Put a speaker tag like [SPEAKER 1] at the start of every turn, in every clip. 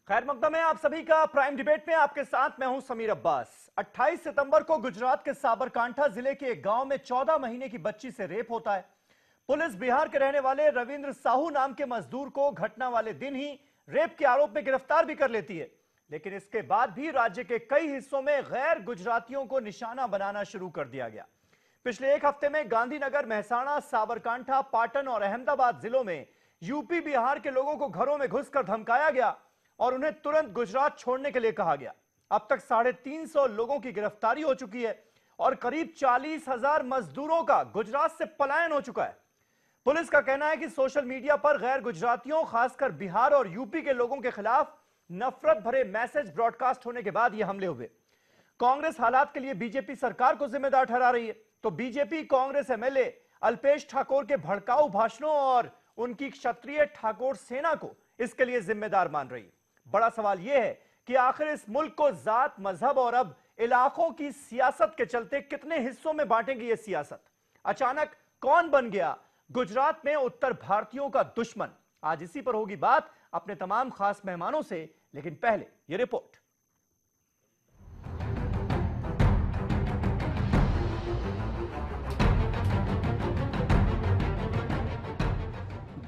[SPEAKER 1] खैर मकदम है आप सभी का प्राइम डिबेट में। आपके साथ मैं हूं समीर अब्बास। 28 सितंबर को गुजरात के साबरकांठा जिले के एक गांव में 14 महीने की बच्ची से रेप होता है। पुलिस बिहार के रहने वाले रविंद्र साहू नाम के मजदूर को घटना वाले दिन ही रेप के आरोप में गिरफ्तार भी कर लेती है, लेकिन इसके बाद भी राज्य के कई हिस्सों में गैर गुजरातियों को निशाना बनाना शुरू कर दिया गया। पिछले एक हफ्ते में गांधीनगर, महसाणा, साबरकांठा, पाटन और अहमदाबाद जिलों में यूपी बिहार के लोगों को घरों में घुसकर धमकाया गया और उन्हें तुरंत गुजरात छोड़ने के लिए कहा गया। अब तक 350 लोगों की गिरफ्तारी हो चुकी है और करीब 40,000 मजदूरों का गुजरात से पलायन हो चुका है। पुलिस का कहना है कि सोशल मीडिया पर गैर गुजरातियों, खासकर बिहार और यूपी के लोगों के खिलाफ नफरत भरे मैसेज ब्रॉडकास्ट होने के बाद ये हमले हुए। कांग्रेस हालात के लिए बीजेपी सरकार को जिम्मेदार ठहरा रही है, तो बीजेपी कांग्रेस एमएलए अल्पेश ठाकोर के भड़काऊ भाषणों और उनकी क्षत्रिय ठाकोर सेना को इसके लिए जिम्मेदार मान रही है। बड़ा सवाल यह है कि आखिर इस मुल्क को जात, मजहब और अब इलाकों की सियासत के चलते कितने हिस्सों में बांटेगी ये सियासत। अचानक कौन बन गया गुजरात में उत्तर भारतीयों का दुश्मन? आज इसी पर होगी बात अपने तमाम खास मेहमानों से, लेकिन पहले ये रिपोर्ट।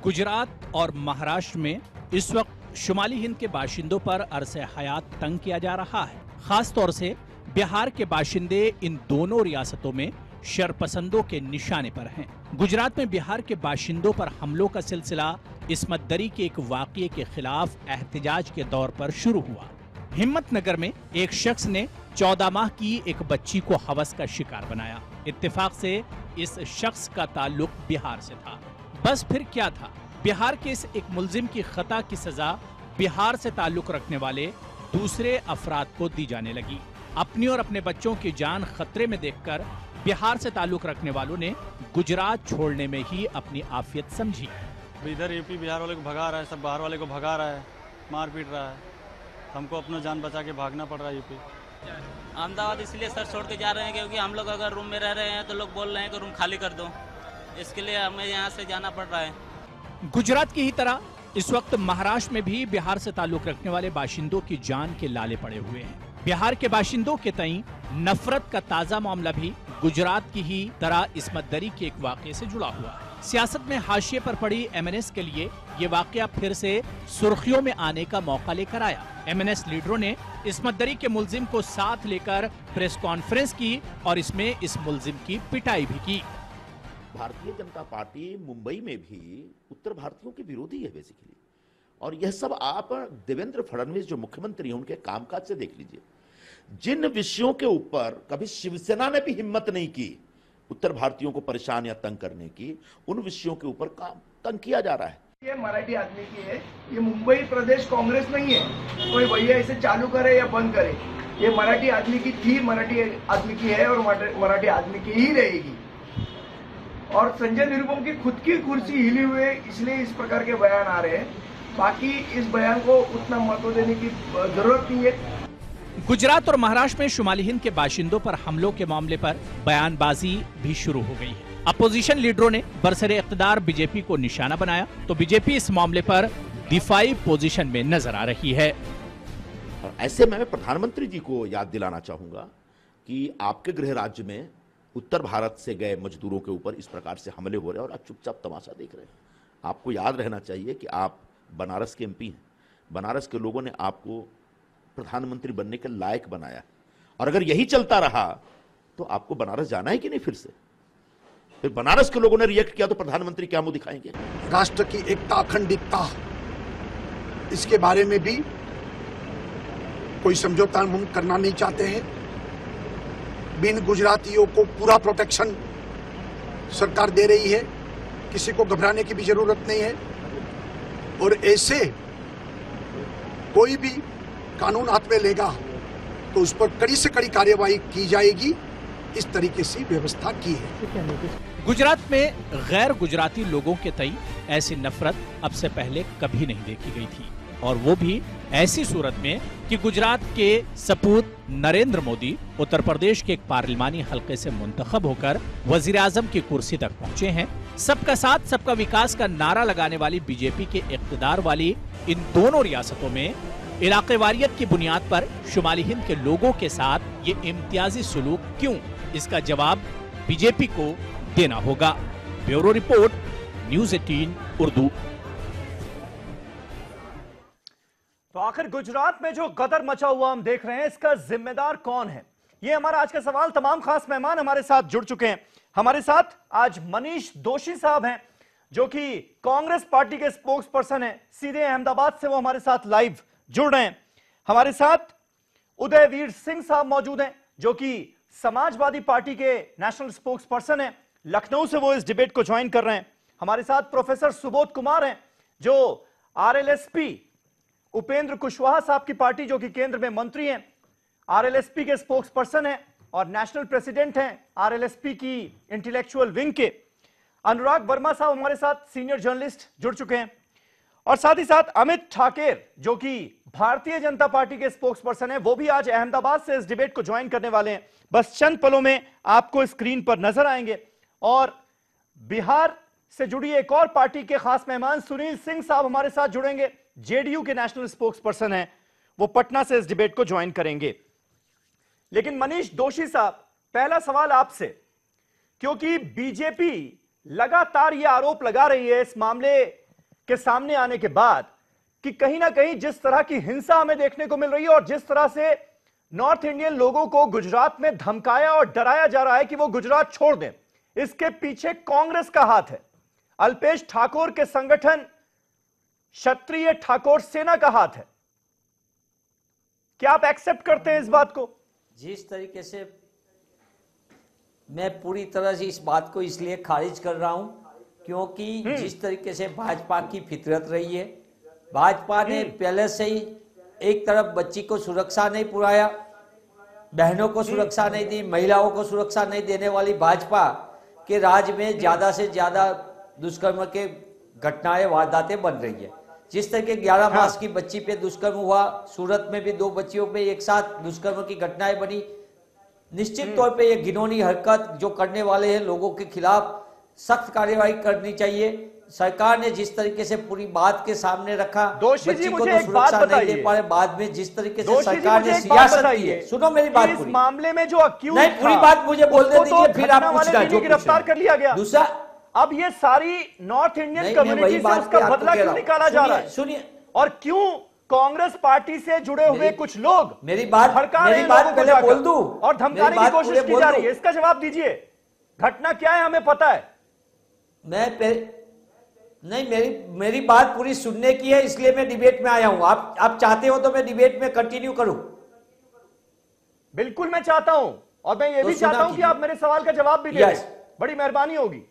[SPEAKER 2] गुजरात और महाराष्ट्र में इस वक्त शुमाली हिंद के बाशिंदों पर अरसे हयात तंग किया जा रहा है। खास तौर से बिहार के बाशिंदे इन दोनों रियासतों में शरपसंदों के निशाने पर हैं। गुजरात में बिहार के बाशिंदों पर हमलों का सिलसिला इस्मत दरी के एक वाकये के खिलाफ एहतजाज के दौर पर शुरू हुआ। हिम्मतनगर में एक शख्स ने 14 माह की एक बच्ची को हवस का शिकार बनाया। इत्तेफाक से इस शख्स का ताल्लुक बिहार से था। बस फिर क्या था, बिहार के इस एक मुलजिम की खता की सजा बिहार से ताल्लुक रखने वाले दूसरे अफराद को दी जाने लगी। अपनी और अपने बच्चों की जान खतरे में देखकर बिहार से ताल्लुक रखने वालों ने गुजरात छोड़ने में ही अपनी आफियत समझी।
[SPEAKER 3] इधर यूपी बिहार वाले को भगा रहा है, सब बाहर वाले को भगा रहा है, मार पीट रहा है। हमको अपना जान बचा के भागना पड़ रहा है यूपी।
[SPEAKER 4] अहमदाबाद इसलिए सर छोड़ के जा रहे हैं क्योंकि हम लोग अगर रूम में रह रहे हैं तो लोग बोल रहे हैं कि रूम खाली कर दो, इसके लिए हमें यहाँ से जाना पड़ रहा है।
[SPEAKER 2] गुजरात की ही तरह इस वक्त महाराष्ट्र में भी बिहार से ताल्लुक रखने वाले बाशिंदों की जान के लाले पड़े हुए हैं। बिहार के बाशिंदों के तई नफरत का ताजा मामला भी गुजरात की ही तरह इस्मत दरी के एक वाकये से जुड़ा हुआ है। सियासत में हाशिए पर पड़ी एमएनएस के लिए ये वाकया फिर से सुर्खियों में आने का मौका लेकर आया। एमएनएस लीडरों ने इस्मत दरी के मुलजिम को साथ लेकर प्रेस कॉन्फ्रेंस की और इसमें इस मुलजिम की पिटाई भी की।
[SPEAKER 5] भारतीय जनता पार्टी मुंबई में भी उत्तर भारतीयों के विरोधी है बेसिकली, और यह सब आप देवेंद्र फडणवीस जो मुख्यमंत्री हैं उनके कामकाज से देख लीजिए। जिन विषयों के ऊपर कभी शिवसेना ने भी हिम्मत नहीं की उत्तर भारतीयों को परेशान या तंग करने की, उन विषयों के ऊपर काम तंग किया जा रहा है।
[SPEAKER 6] ये मराठी आदमी की है, ये मुंबई प्रदेश कांग्रेस नहीं है। कोई भैया इसे चालू करे या बंद करे, ये मराठी आदमी की थी, मराठी आदमी की है और मराठी आदमी की ही रहेगी। और संजय निरुपम की खुद की कुर्सी हिली हुई है, इसलिए इस प्रकार के बयान आ रहे हैं। बाकी इस बयान को उतना महत्व देने की जरूरत नहीं है।
[SPEAKER 2] गुजरात और महाराष्ट्र में शुमाली हिंद के बाशिंदों पर हमलों के मामले पर बयानबाजी भी शुरू हो गई है। अपोजिशन लीडरों ने बरसरे इख्तिदार बीजेपी को निशाना बनाया, तो बीजेपी इस मामले पर दिफाई पोजीशन में नजर आ रही है।
[SPEAKER 5] और ऐसे में मैं प्रधानमंत्री जी को याद दिलाना चाहूंगा कि आपके गृह राज्य में उत्तर भारत से गए मजदूरों के ऊपर इस प्रकार से हमले हो रहे हैं और आप चुपचाप तमाशा देख रहे हैं। आपको याद रहना चाहिए कि आप बनारस के एमपी हैं। बनारस के लोगों ने आपको प्रधानमंत्री बनने के लायक बनाया, और अगर यही चलता रहा तो आपको बनारस जाना है कि नहीं? फिर बनारस के लोगों ने रिएक्ट किया तो प्रधानमंत्री क्या मुंह दिखाएंगे?
[SPEAKER 7] राष्ट्र की एकता, अखंडता, इसके बारे में भी कोई समझौता हम करना नहीं चाहते हैं। बिन गुजरातियों को पूरा प्रोटेक्शन सरकार दे रही है, किसी को घबराने की भी जरूरत नहीं है। और ऐसे कोई भी कानून हाथ में लेगा तो उस पर कड़ी से कड़ी कार्यवाही की जाएगी, इस तरीके से व्यवस्था की है।
[SPEAKER 2] गुजरात में गैर गुजराती लोगों के तई ऐसी नफरत अब से पहले कभी नहीं देखी गई थी, और वो भी ऐसी सूरत में कि गुजरात के सपूत नरेंद्र मोदी उत्तर प्रदेश के एक पार्लिमानी हलके से मुंतखब होकर वजीर आजम की कुर्सी तक पहुंचे हैं। सबका साथ सबका विकास का नारा लगाने वाली बीजेपी के इख्तिदार वाली इन दोनों रियासतों में इलाके वारियत की बुनियाद पर शुमाली हिंद के लोगों के साथ ये इम्तियाजी सुलूक क्यों, इसका जवाब बीजेपी को देना होगा। Bureau report, news 18 Urdu.
[SPEAKER 1] तो आखिर गुजरात में जो गदर मचा हुआ हम देख रहे हैं, इसका जिम्मेदार कौन है? ये हमारा आज का सवाल। तमाम खास मेहमान हमारे साथ जुड़ चुके हैं। हमारे साथ आज मनीष दोशी साहब हैं, जो कि कांग्रेस पार्टी के स्पोक्स पर्सन हैं। सीधे अहमदाबाद से वो हमारे साथ लाइव जुड़ रहे हैं। हमारे साथ उदयवीर सिंह साहब मौजूद हैं, जो कि समाजवादी पार्टी के नेशनल स्पोक्स पर्सन हैं। लखनऊ से वो इस डिबेट को ज्वाइन कर रहे हैं। हमारे साथ प्रोफेसर सुबोध कुमार हैं, जो आरएलएसपी उपेंद्र कुशवाहा साहब की पार्टी, जो कि केंद्र में मंत्री हैं, आरएलएसपी के स्पोक्स पर्सन हैं और नेशनल प्रेसिडेंट हैं आरएलएसपी की इंटेलेक्चुअल विंग के। अनुराग वर्मा साहब हमारे साथ सीनियर जर्नलिस्ट जुड़ चुके हैं। और साथ ही साथ अमित ठाकेर, जो कि भारतीय जनता पार्टी के स्पोक्स पर्सन हैं, वो भी आज अहमदाबाद से इस डिबेट को ज्वाइन करने वाले हैं। बस चंद पलों में आपको स्क्रीन पर नजर आएंगे। और बिहार से जुड़ी एक और पार्टी के खास मेहमान सुनील सिंह साहब हमारे साथ जुड़ेंगे, जेडीयू के नेशनल स्पोक्स पर्सन हैं, वो पटना से इस डिबेट को ज्वाइन करेंगे। लेकिन मनीष दोशी साहब, पहला सवाल आपसे, क्योंकि बीजेपी लगातार यह आरोप लगा रही है इस मामले के सामने आने के बाद कि कहीं ना कहीं जिस तरह की हिंसा हमें देखने को मिल रही है और जिस तरह से नॉर्थ इंडियन लोगों को गुजरात में धमकाया और डराया जा रहा है कि वो गुजरात छोड़ दें, इसके पीछे कांग्रेस का हाथ है, अल्पेश ठाकोर के संगठन क्षत्रिय ठाकोर सेना का हाथ है। क्या आप एक्सेप्ट करते हैं इस बात को?
[SPEAKER 8] जिस तरीके से मैं पूरी तरह से इस बात को इसलिए खारिज कर रहा हूं क्योंकि जिस तरीके से भाजपा की फितरत रही है, भाजपा ने पहले से ही एक तरफ बच्ची को सुरक्षा नहीं पुराया, बहनों को सुरक्षा नहीं दी, महिलाओं को सुरक्षा नहीं देने वाली भाजपा के राज में ज्यादा से ज्यादा दुष्कर्म के घटनाएं, वारदातें बन रही है। जिस तरह के 11 मास की बच्ची पे दुष्कर्म हुआ, सूरत में भी 2 बच्चियों पे एक साथ दुष्कर्म की घटनाएं बनी। निश्चित तौर पे ये घिनौनी हरकत जो करने वाले हैं लोगों के खिलाफ सख्त कार्यवाही करनी चाहिए। सरकार ने जिस तरीके से पूरी बात के सामने रखा, बच्ची को तो सुरक्षा नहीं दे पा रहे, बाद में जिस तरीके से सरकार ने सियासत की है। सुनो मेरी बात पूरी।
[SPEAKER 1] इस मामले में जो अक्यूज
[SPEAKER 8] नहीं, पूरी बात मुझे बोलने दीजिए, फिर आप पूछना जो
[SPEAKER 1] गिरफ्तार कर लिया गया।
[SPEAKER 8] दूसरा,
[SPEAKER 1] अब ये सारी नॉर्थ इंडियन कम्युनिटी से उसका बदला क्यों निकाला जा रहा है?
[SPEAKER 8] सुनिए,
[SPEAKER 1] और क्यों कांग्रेस पार्टी से जुड़े हुए कुछ लोग
[SPEAKER 8] मेरी बात पहले बोल दूं
[SPEAKER 1] और धमकाने की कोशिश की जा रही है? इसका जवाब दीजिए। घटना क्या है हमें पता है।
[SPEAKER 8] मेरी बात पूरी सुनने की है, इसलिए मैं डिबेट में आया हूं। आप चाहते हो तो मैं डिबेट में कंटिन्यू करूं?
[SPEAKER 1] बिल्कुल मैं चाहता हूं, और मैं ये भी चाहता हूं कि आप मेरे सवाल का जवाब भी दें। बड़ी मेहरबानी होगी।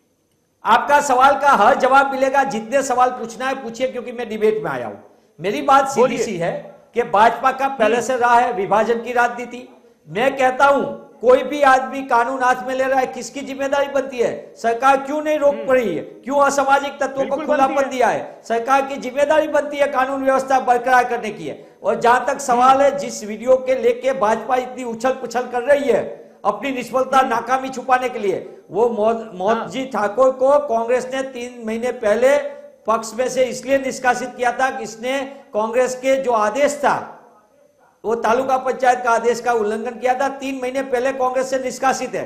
[SPEAKER 8] आपका सवाल का हर जवाब मिलेगा, जितने सवाल पूछना है पूछिए, क्योंकि मैं डिबेट में आया हूं। मेरी बात सीधी सी है कि भाजपा का पहले से रहा है विभाजन की राजनीति। मैं कहता हूं कोई भी आदमी कानून हाथ में ले रहा है, किसकी जिम्मेदारी बनती है? सरकार क्यों नहीं रोक पड़ी है? क्यों असामाजिक तत्वों को खुलापन दिया है? सरकार की जिम्मेदारी बनती है कानून व्यवस्था बरकरार करने की है। और जहां तक सवाल है जिस वीडियो के लेके भाजपा इतनी उछल पुछल कर रही है अपनी निष्फलता, नाकामी छुपाने के लिए, वो मोदी ठाकुर को कांग्रेस ने 3 महीने पहले पक्ष में से इसलिए निष्कासित किया था कि इसने कांग्रेस के जो आदेश था, वो तालुका पंचायत का आदेश का उल्लंघन किया था। 3 महीने पहले कांग्रेस से निष्कासित है।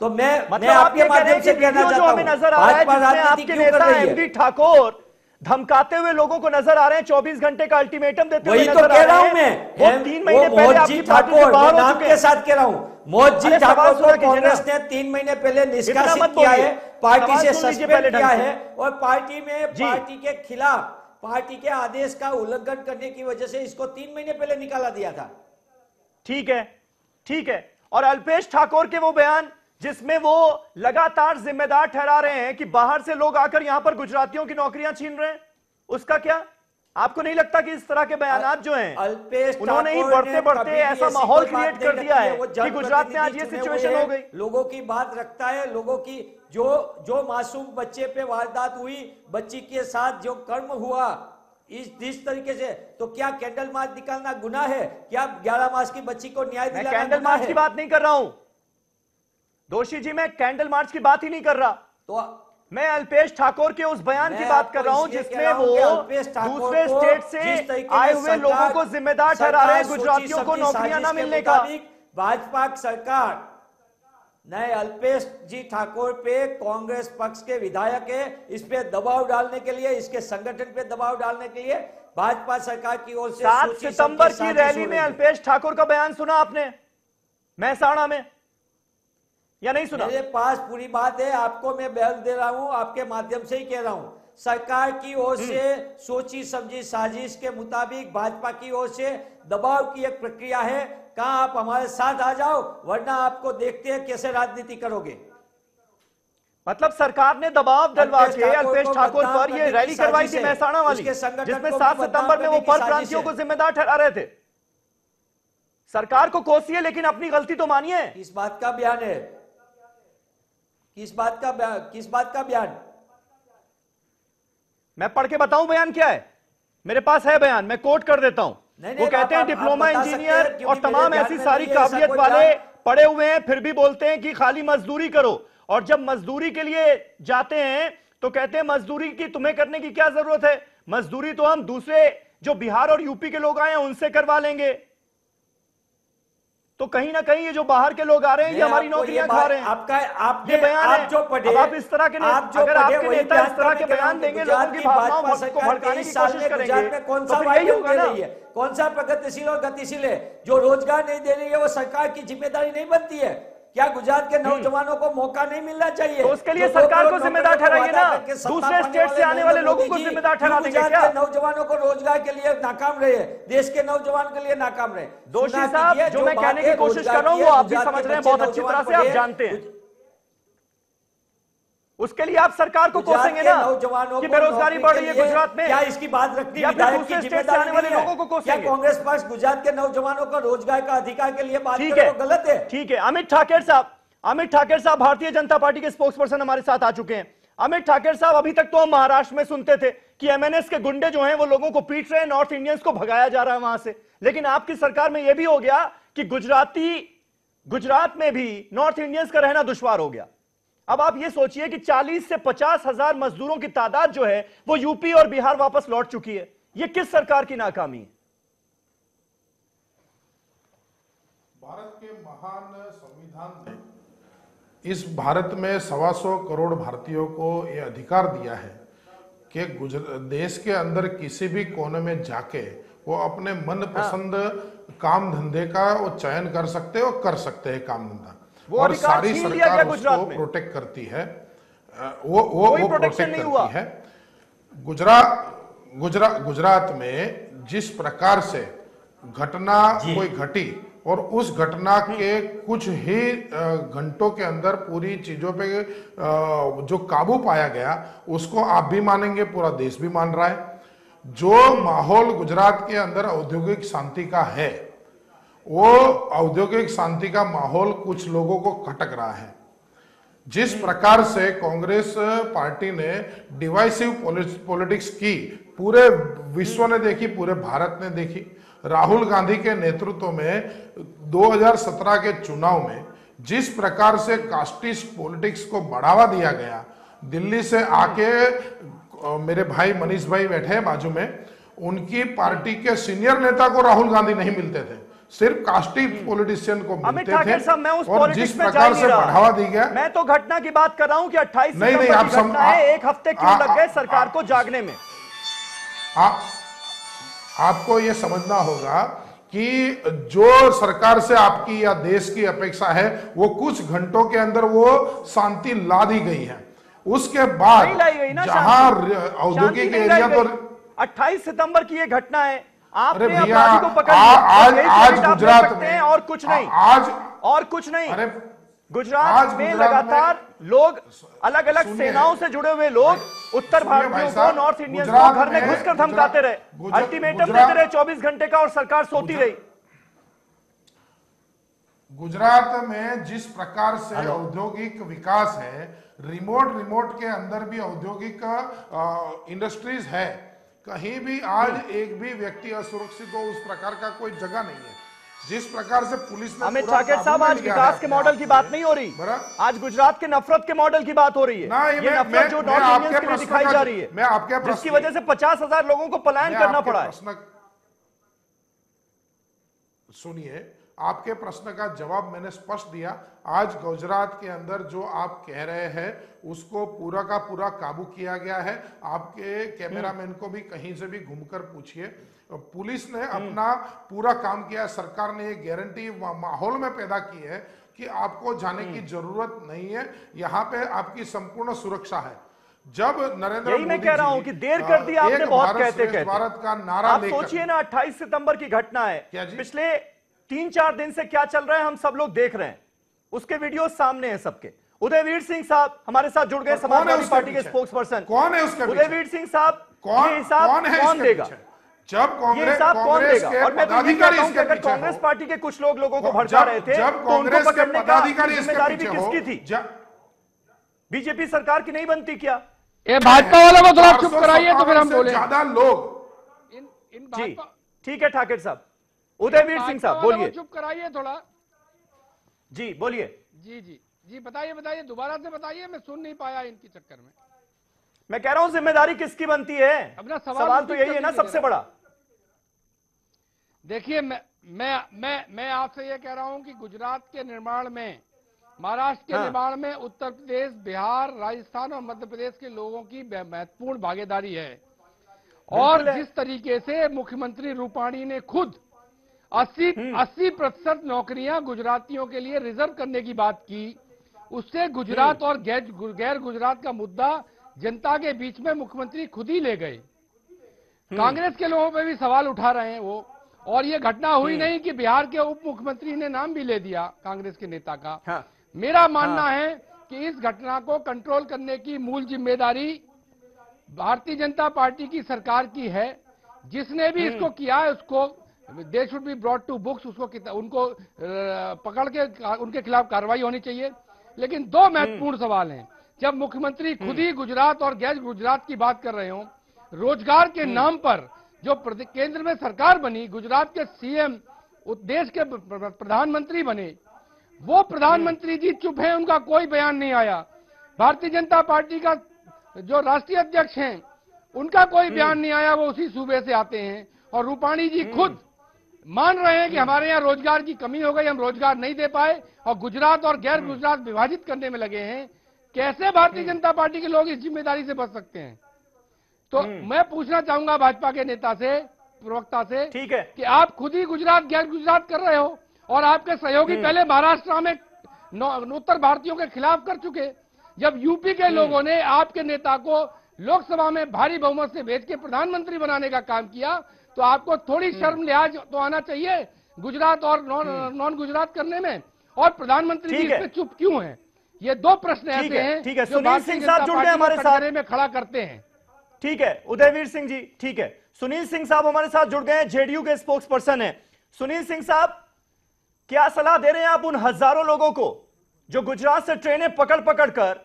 [SPEAKER 8] तो मैं आपके माध्यम से कहना चाहता हूं, भाजपा राजनीति क्यों कर रही है?
[SPEAKER 1] ठाकुर धमकाते हुए लोगों को नजर आ रहे हैं, 24 घंटे का अल्टीमेटम देते हुए
[SPEAKER 8] वही तो कह रहा हूं मैं।
[SPEAKER 1] 3 महीने पहले आपकी पार्टी से बाहर हो चुके हैं।
[SPEAKER 8] के साथ कह रहा हूं, मोदी ठाकुर को कांग्रेस ने 3 महीने पहले निष्कासित किया है, पार्टी से सस्पेंड किया है, और पार्टी में पार्टी के खिलाफ पार्टी के आदेश का उल्लंघन करने की वजह से इसको 3 महीने पहले निकाला दिया था।
[SPEAKER 1] ठीक है, ठीक है। और अल्पेश ठाकोर के वो बयान जिसमें वो लगातार जिम्मेदार ठहरा रहे हैं कि बाहर से लोग आकर यहां पर गुजरातियों की नौकरियां छीन रहे हैं, उसका क्या? आपको नहीं लगता कि इस तरह के बयानात जो हैं, उन्होंने ही बढ़ते बढ़ते ऐसा माहौल क्रिएट कर दिया है कि गुजरात में आज ये सिचुएशन हो गई?
[SPEAKER 8] लोगों की बात रखता है, लोगों की जो मासूम बच्चे पे वारदात हुई, बच्ची के साथ जो कर्म हुआ, इस तरीके से, तो क्या कैंडल मार्च निकालना गुनाह है? क्या 11 मास की बच्ची को न्याय दिलाना गुनाह है?
[SPEAKER 1] कैंडल मार्च की बात नहीं कर रहा हूं दोषी जी, मैं कैंडल मार्च की बात ही नहीं कर रहा।
[SPEAKER 8] तो
[SPEAKER 1] मैं अल्पेश ठाकुर के उस बयान की बात कर रहा हूं जिसमें वो दूसरे स्टेट से आए हुए लोगों को जिम्मेदार ठहरा रहे हैं गुजरातियों को नौकरियां ना मिलने का।
[SPEAKER 8] भाजपा सरकार नए अल्पेश जी ठाकुर पे कांग्रेस पक्ष के विधायक है, इस पे दबाव डालने के लिए, इसके संगठन पे दबाव डालने के लिए भाजपा सरकार की ओर से
[SPEAKER 1] 7 सितंबर की रैली में अल्पेश ठाकुर का बयान सुना आपने महसाणा में या नहीं सुना?
[SPEAKER 8] मेरे पास पूरी बात है, आपको मैं बयान दे रहा हूं, आपके माध्यम से ही कह रहा हूं। सरकार की ओर से सोची समझी साजिश के मुताबिक भाजपा की ओर से दबाव की एक प्रक्रिया है। कहां आप हमारे साथ आ जाओ, वरना आपको देखते हैं कैसे राजनीति करोगे।
[SPEAKER 1] मतलब सरकार ने दबाव डलवा के अल्पेश ठाकुर पर ये रैली करवाई थी महसाणा वाली, जिसमें 7 सितंबर में वो परप्रांतियों को जिम्मेदार ठहरा रहे थे। सरकार को कोसिए लेकिन अपनी गलती तो मानिए।
[SPEAKER 8] किस बात का बयान है? किस बात का बयान?
[SPEAKER 1] मैं पढ़ के बताऊं बयान क्या है? मेरे पास है बयान, मैं कोट कर देता हूं। वो कहते हैं डिप्लोमा इंजीनियर और तमाम ऐसी सारी काबिलियत वाले पढ़े हुए हैं, फिर भी बोलते हैं कि खाली मजदूरी करो, और जब मजदूरी के लिए जाते हैं तो कहते हैं मजदूरी की तुम्हें करने की क्या जरूरत है, मजदूरी तो हम दूसरे जो बिहार और यूपी के लोग आए हैं उनसे करवा लेंगे। तो कहीं ना कहीं ये जो बाहर के लोग आ रहे हैं ये हमारी नौकरियां खा रहे हैं।
[SPEAKER 8] आपके
[SPEAKER 1] ये बयान
[SPEAKER 8] आप
[SPEAKER 1] है।
[SPEAKER 8] जो पढ़े,
[SPEAKER 1] अब आप इस तरह के अगर आपके नेता इस तरह के बयान देंगे, लोगों की भावनाओं को भड़काने की कोशिश करेंगे,
[SPEAKER 8] कौन
[SPEAKER 1] तो
[SPEAKER 8] सा
[SPEAKER 1] फिर यही होगा ना।
[SPEAKER 8] कौन सा प्रगतिशील और गतिशील है? जो रोजगार नहीं दे रही है वो सरकार की जिम्मेदारी नहीं बनती है क्या? गुजरात के नौजवानों को मौका नहीं मिलना चाहिए?
[SPEAKER 1] तो उसके लिए सरकार को जिम्मेदार ठहराइए ना, दूसरे स्टेट से आने वाले लोगों को जिम्मेदार ठहरा देंगे क्या?
[SPEAKER 8] गुजरात के नौजवानों को रोजगार के लिए नाकाम रहे, देश के नौजवान के लिए नाकाम रहे।
[SPEAKER 1] दोषी साहब, जो मैं कहने की कोशिश कर रहा हूं वो आप भी समझ रहे हैं बहुत अच्छी तरह से, आप जानते हैं। उसके लिए आप सरकार को कोसेंगे ना कि बेरोजगारी बढ़ रही है गुजरात में,
[SPEAKER 8] क्या इसकी बात रखती है?
[SPEAKER 1] दूसरे स्टेट से आने वाले लोगों को कोसेंगे?
[SPEAKER 8] क्या कांग्रेस पक्ष गुजरात के नौजवानों को रोजगार का अधिकार के लिए बात करे तो गलत है?
[SPEAKER 1] ठीक है। अमित ठाकर साहब भारतीय जनता पार्टी के स्पोक्सपर्सन हमारे साथ आ चुके हैं। अमित ठाकर साहब, अभी तक तो हम महाराष्ट्र में सुनते थे कि एमएनएस के गुंडे जो हैं वो लोगों को पीट रहे हैं, नॉर्थ इंडियंस को भगाया जा रहा है वहां से, लेकिन आपकी सरकार में यह भी हो गया कि गुजरात में भी नॉर्थ इंडियंस का रहना दुश्वार हो गया। अब आप ये सोचिए कि 40 से 50 हजार मजदूरों की तादाद जो है वो यूपी और बिहार वापस लौट चुकी है। ये किस सरकार की नाकामी है?
[SPEAKER 9] भारत के महान संविधान ने इस भारत में 125 करोड़ भारतीयों को यह अधिकार दिया है कि देश के अंदर किसी भी कोने में जाके वो अपने मनपसंद काम धंधे का वो चयन कर सकते हैं और कर सकते हैं काम धंधा, और सारी सरकार उसको प्रोटेक्ट करती है। वो प्रोटेक्ट करती है। गुजरात में जिस प्रकार से घटना कोई घटी और उस घटना के कुछ ही घंटों के अंदर पूरी चीजों पे जो काबू पाया गया, उसको आप भी मानेंगे, पूरा देश भी मान रहा है। जो माहौल गुजरात के अंदर औद्योगिक शांति का है, वो औद्योगिक शांति का माहौल कुछ लोगों को खटक रहा है। जिस प्रकार से कांग्रेस पार्टी ने डिवाइसिव पॉलिटिक्स की, पूरे विश्व ने देखी, पूरे भारत ने देखी। राहुल गांधी के नेतृत्व में 2017 के चुनाव में जिस प्रकार से कास्टिस्ट पॉलिटिक्स को बढ़ावा दिया गया, दिल्ली से आके मेरे भाई मनीष भाई बैठे हैं बाजू में, उनकी पार्टी के सीनियर नेता को राहुल गांधी नहीं मिलते थे, सिर्फ कास्टिस्ट पॉलिटिशियन को मिलते थे। और जिस प्रकार से बढ़ावा दी गया,
[SPEAKER 1] मैं तो घटना की बात कर रहा हूं कि 28 सितंबर की घटना है, एक हफ्ते क्यों लग गए सरकार को जागने में?
[SPEAKER 9] आपको यह समझना होगा कि जो सरकार से आपकी या देश की अपेक्षा है वो कुछ घंटों के अंदर वो शांति ला दी गई है। उसके बाद जहां औद्योगिक एरिया पर
[SPEAKER 1] 28 सितंबर की ये घटना है, आपने
[SPEAKER 9] भैया
[SPEAKER 1] अपराधी को पकड़ लिया,
[SPEAKER 9] आज गुजरात में
[SPEAKER 1] और कुछ नहीं, और कुछ नहीं। गुजरात में लगातार लोग, अलग अलग सेनाओं से जुड़े हुए लोग उत्तर भारतीयों को, नॉर्थ इंडियंस को घर में घुसकर धमकाते रहे, अल्टीमेटम देते रहे 24 घंटे का, और सरकार सोती रही।
[SPEAKER 9] गुजरात में जिस प्रकार से औद्योगिक विकास है, रिमोट के अंदर भी औद्योगिक इंडस्ट्रीज है, कहीं भी आज एक भी व्यक्ति असुरक्षित हो उस प्रकार का कोई जगह नहीं है। जिस प्रकार से पुलिस ने
[SPEAKER 1] अमित
[SPEAKER 9] पूरा
[SPEAKER 1] ठाकर
[SPEAKER 9] काबू
[SPEAKER 1] साहब,
[SPEAKER 9] में
[SPEAKER 1] आज
[SPEAKER 9] लिया
[SPEAKER 1] विकास
[SPEAKER 9] है
[SPEAKER 1] के
[SPEAKER 9] अपने
[SPEAKER 1] मॉडल
[SPEAKER 9] आप
[SPEAKER 1] की
[SPEAKER 9] को।
[SPEAKER 1] बात नहीं हो रही, आज गुजरात के नफरत के मॉडल की बात हो रही है।
[SPEAKER 9] ना,
[SPEAKER 1] ये नफरत जो नॉर्थ इंडियंस के लिए दिखाई जा रही है,
[SPEAKER 9] मैं आपके
[SPEAKER 1] जिसकी वजह से 50,000 लोगों को पलायन करना पड़ा है।
[SPEAKER 9] सुनिए, आपके प्रश्न का जवाब मैंने स्पष्ट दिया। आज गुजरात के अंदर जो आप कह रहे हैं उसको पूरा का पूरा काबू किया गया है। आपके कैमरामैन को भी कहीं से भी घूमकर पूछिए, पुलिस ने अपना पूरा काम किया। सरकार ने ये गारंटी माहौल में पैदा की है कि आपको जाने की जरूरत नहीं है, यहाँ पे आपकी संपूर्ण सुरक्षा है। जब नरेंद्र
[SPEAKER 1] यही मैं
[SPEAKER 9] मोदी
[SPEAKER 1] कह रहा हूं कि देर कर दी आपने बहुत कहते
[SPEAKER 9] भारत का नारा
[SPEAKER 1] आप
[SPEAKER 9] लेकर,
[SPEAKER 1] सोचिए ना, 28 सितंबर की घटना है, पिछले 3-4 दिन से क्या चल रहा है हम सब लोग देख रहे हैं, उसके वीडियो सामने हैं सबके। उदयवीर सिंह साहब हमारे साथ जुड़ गए, समाजवादी पार्टी के स्पोक्स पर्सन।
[SPEAKER 9] कौन है उसके
[SPEAKER 1] उदयवीर सिंह साहब, ये हिसाब कौन देगा?
[SPEAKER 9] जब
[SPEAKER 1] ये हिसाब कौन देगा? और मैं तो ये कहता हूं कि अगर कांग्रेस पार्टी के कुछ लोगों को भड़का रहे थे तो उनको पकड़ने का जिम्मेदारी भी किसकी थी? बीजेपी सरकार की नहीं बनती क्या?
[SPEAKER 10] ये भाजपा वालों को थोड़ा चुप कराइए तो फिर हम बोले।
[SPEAKER 9] ज्यादा लोग
[SPEAKER 1] जी ठीक है ठाकर साहब। उदयवीर सिंह साहब बोलिए।
[SPEAKER 10] चुप कराइए थोड़ा।
[SPEAKER 1] जी बोलिए।
[SPEAKER 10] जी बताइए दोबारा से बताइए, मैं सुन नहीं पाया इनके चक्कर में।
[SPEAKER 1] मैं कह रहा हूं जिम्मेदारी किसकी बनती है?
[SPEAKER 10] अपना
[SPEAKER 1] सवाल तो यही है ना सबसे बड़ा।
[SPEAKER 10] देखिए मैं आपसे ये कह रहा हूं कि गुजरात के निर्माण में, महाराष्ट्र के निर्माण में उत्तर प्रदेश, बिहार, राजस्थान और मध्य प्रदेश के लोगों की महत्वपूर्ण भागीदारी है। और जिस तरीके से मुख्यमंत्री रूपाणी ने खुद 80% नौकरियां गुजरातियों के लिए रिजर्व करने की बात की, उससे गुजरात और गैर गुजरात का मुद्दा जनता के बीच में मुख्यमंत्री खुद ही ले गए। कांग्रेस के लोगों पे भी सवाल उठा रहे हैं वो। और ये घटना हुई नहीं कि बिहार के उप मुख्यमंत्री ने नाम भी ले दिया कांग्रेस के नेता का। मेरा मानना है कि इस घटना को कंट्रोल करने की मूल जिम्मेदारी भारतीय जनता पार्टी की सरकार की है। जिसने भी इसको किया है उसको they should be brought to books, उनको पकड़ के उनके खिलाफ कार्रवाई होनी चाहिए। लेकिन दो महत्वपूर्ण सवाल हैं। जब मुख्यमंत्री खुद ही गुजरात और गैर गुजरात की बात कर रहे हो, रोजगार के नाम पर जो केंद्र में सरकार बनी, गुजरात के सीएम देश के प्रधानमंत्री बने, वो प्रधानमंत्री जी चुप हैं, उनका कोई बयान नहीं आया। भारतीय जनता पार्टी का जो राष्ट्रीय अध्यक्ष हैं उनका कोई बयान नहीं आया, वो उसी सूबे से आते हैं। और रूपाणी जी खुद मान रहे हैं कि हमारे यहाँ रोजगार की कमी हो गई, हम रोजगार नहीं दे पाए, और गुजरात और गैर गुजरात विभाजित करने में लगे हैं। कैसे भारतीय जनता पार्टी के लोग इस जिम्मेदारी से बच सकते हैं? तो मैं पूछना चाहूंगा भाजपा के नेता से, प्रवक्ता से,
[SPEAKER 1] ठीक है,
[SPEAKER 10] कि आप खुद ही गुजरात गैर गुजरात कर रहे हो और आपके सहयोगी पहले महाराष्ट्र में उत्तर भारतीयों के खिलाफ कर चुके। जब यूपी के लोगों ने आपके नेता को लोकसभा में भारी बहुमत से भेज के प्रधानमंत्री बनाने का काम किया, तो आपको थोड़ी शर्म लिहाज तो आना चाहिए गुजरात और नॉन गुजरात करने में। और प्रधानमंत्री जी इस पे चुप क्यों हैं? ये दो प्रश्न ऐसे हैं
[SPEAKER 1] ठीक है। सुनील सिंह साहब जुड़ गए हमारे साथ
[SPEAKER 10] में खड़ा करते हैं।
[SPEAKER 1] ठीक है उदयवीर सिंह जी, ठीक है। सुनील सिंह साहब हमारे साथ जुड़ गए हैं, जेडीयू के स्पोक्स पर्सन हैं। सुनील सिंह साहब, क्या सलाह दे रहे हैं आप उन हजारों लोगों को जो गुजरात से ट्रेनें पकड़ पकड़ कर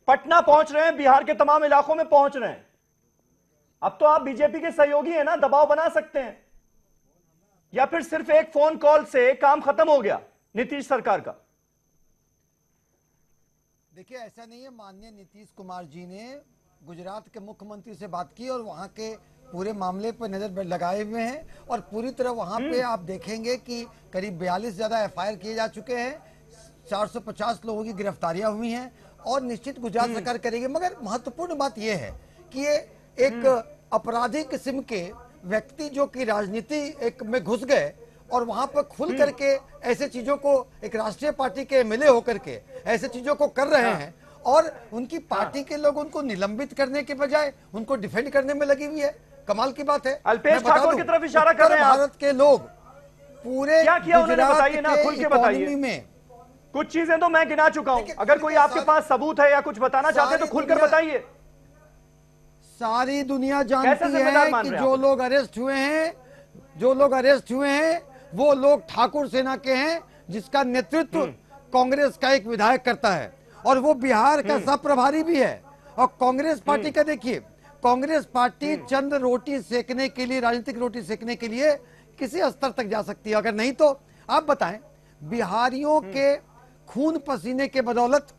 [SPEAKER 1] पटना पहुंच रहे हैं, बिहार के तमाम इलाकों में पहुंच रहे हैं? अब तो आप बीजेपी के सहयोगी हैं ना, दबाव बना सकते हैं, या फिर सिर्फ एक फोन कॉल से काम खत्म हो गया नीतीश सरकार का?
[SPEAKER 11] देखिए ऐसा नहीं है, माननीय नीतीश कुमार जी ने गुजरात के मुख्यमंत्री से बात की और वहां के पूरे मामले पर नजर लगाए हुए हैं। और पूरी तरह वहां पे आप देखेंगे कि करीब 42 ज्यादा एफआईआर किए जा चुके हैं, 450 लोगों की गिरफ्तारियां हुई हैं और निश्चित गुजरात सरकार करेगी। मगर महत्वपूर्ण बात यह है कि ये एक अपराधी किस्म के व्यक्ति जो कि राजनीति एक में घुस गए और वहां पर खुल करके ऐसे चीजों को, एक राष्ट्रीय पार्टी के एमएलए होकर के ऐसे चीजों को कर रहे हैं, और उनकी पार्टी के लोग उनको निलंबित करने के बजाय उनको डिफेंड करने में लगी हुई है। कमाल की बात है।
[SPEAKER 1] अल्पेश ठाकुर की तरफ इशारा कर रहे हैं आप।
[SPEAKER 11] भारत के लोग पूरे
[SPEAKER 1] क्या किया उन्होंने, बताइए ना, खुल के बताइए।
[SPEAKER 11] में
[SPEAKER 1] कुछ चीजें तो मैं गिना चुका हूं, अगर कोई आपके पास सबूत है या कुछ बताना चाहते हैं तो खुलकर बताइए।
[SPEAKER 11] सारी दुनिया जानती है कि जो लोग अरेस्ट हुए हैं वो लोग ठाकुर सेना के हैं, जिसका नेतृत्व कांग्रेस का एक विधायक करता है, और वो बिहार का सब प्रभारी भी है। और कांग्रेस पार्टी का देखिए, कांग्रेस पार्टी चंद रोटी सेकने के लिए, राजनीतिक रोटी सेकने के लिए किसी स्तर तक जा सकती है। अगर नहीं तो आप बताएं, बिहारियों के खून पसीने के बदौलत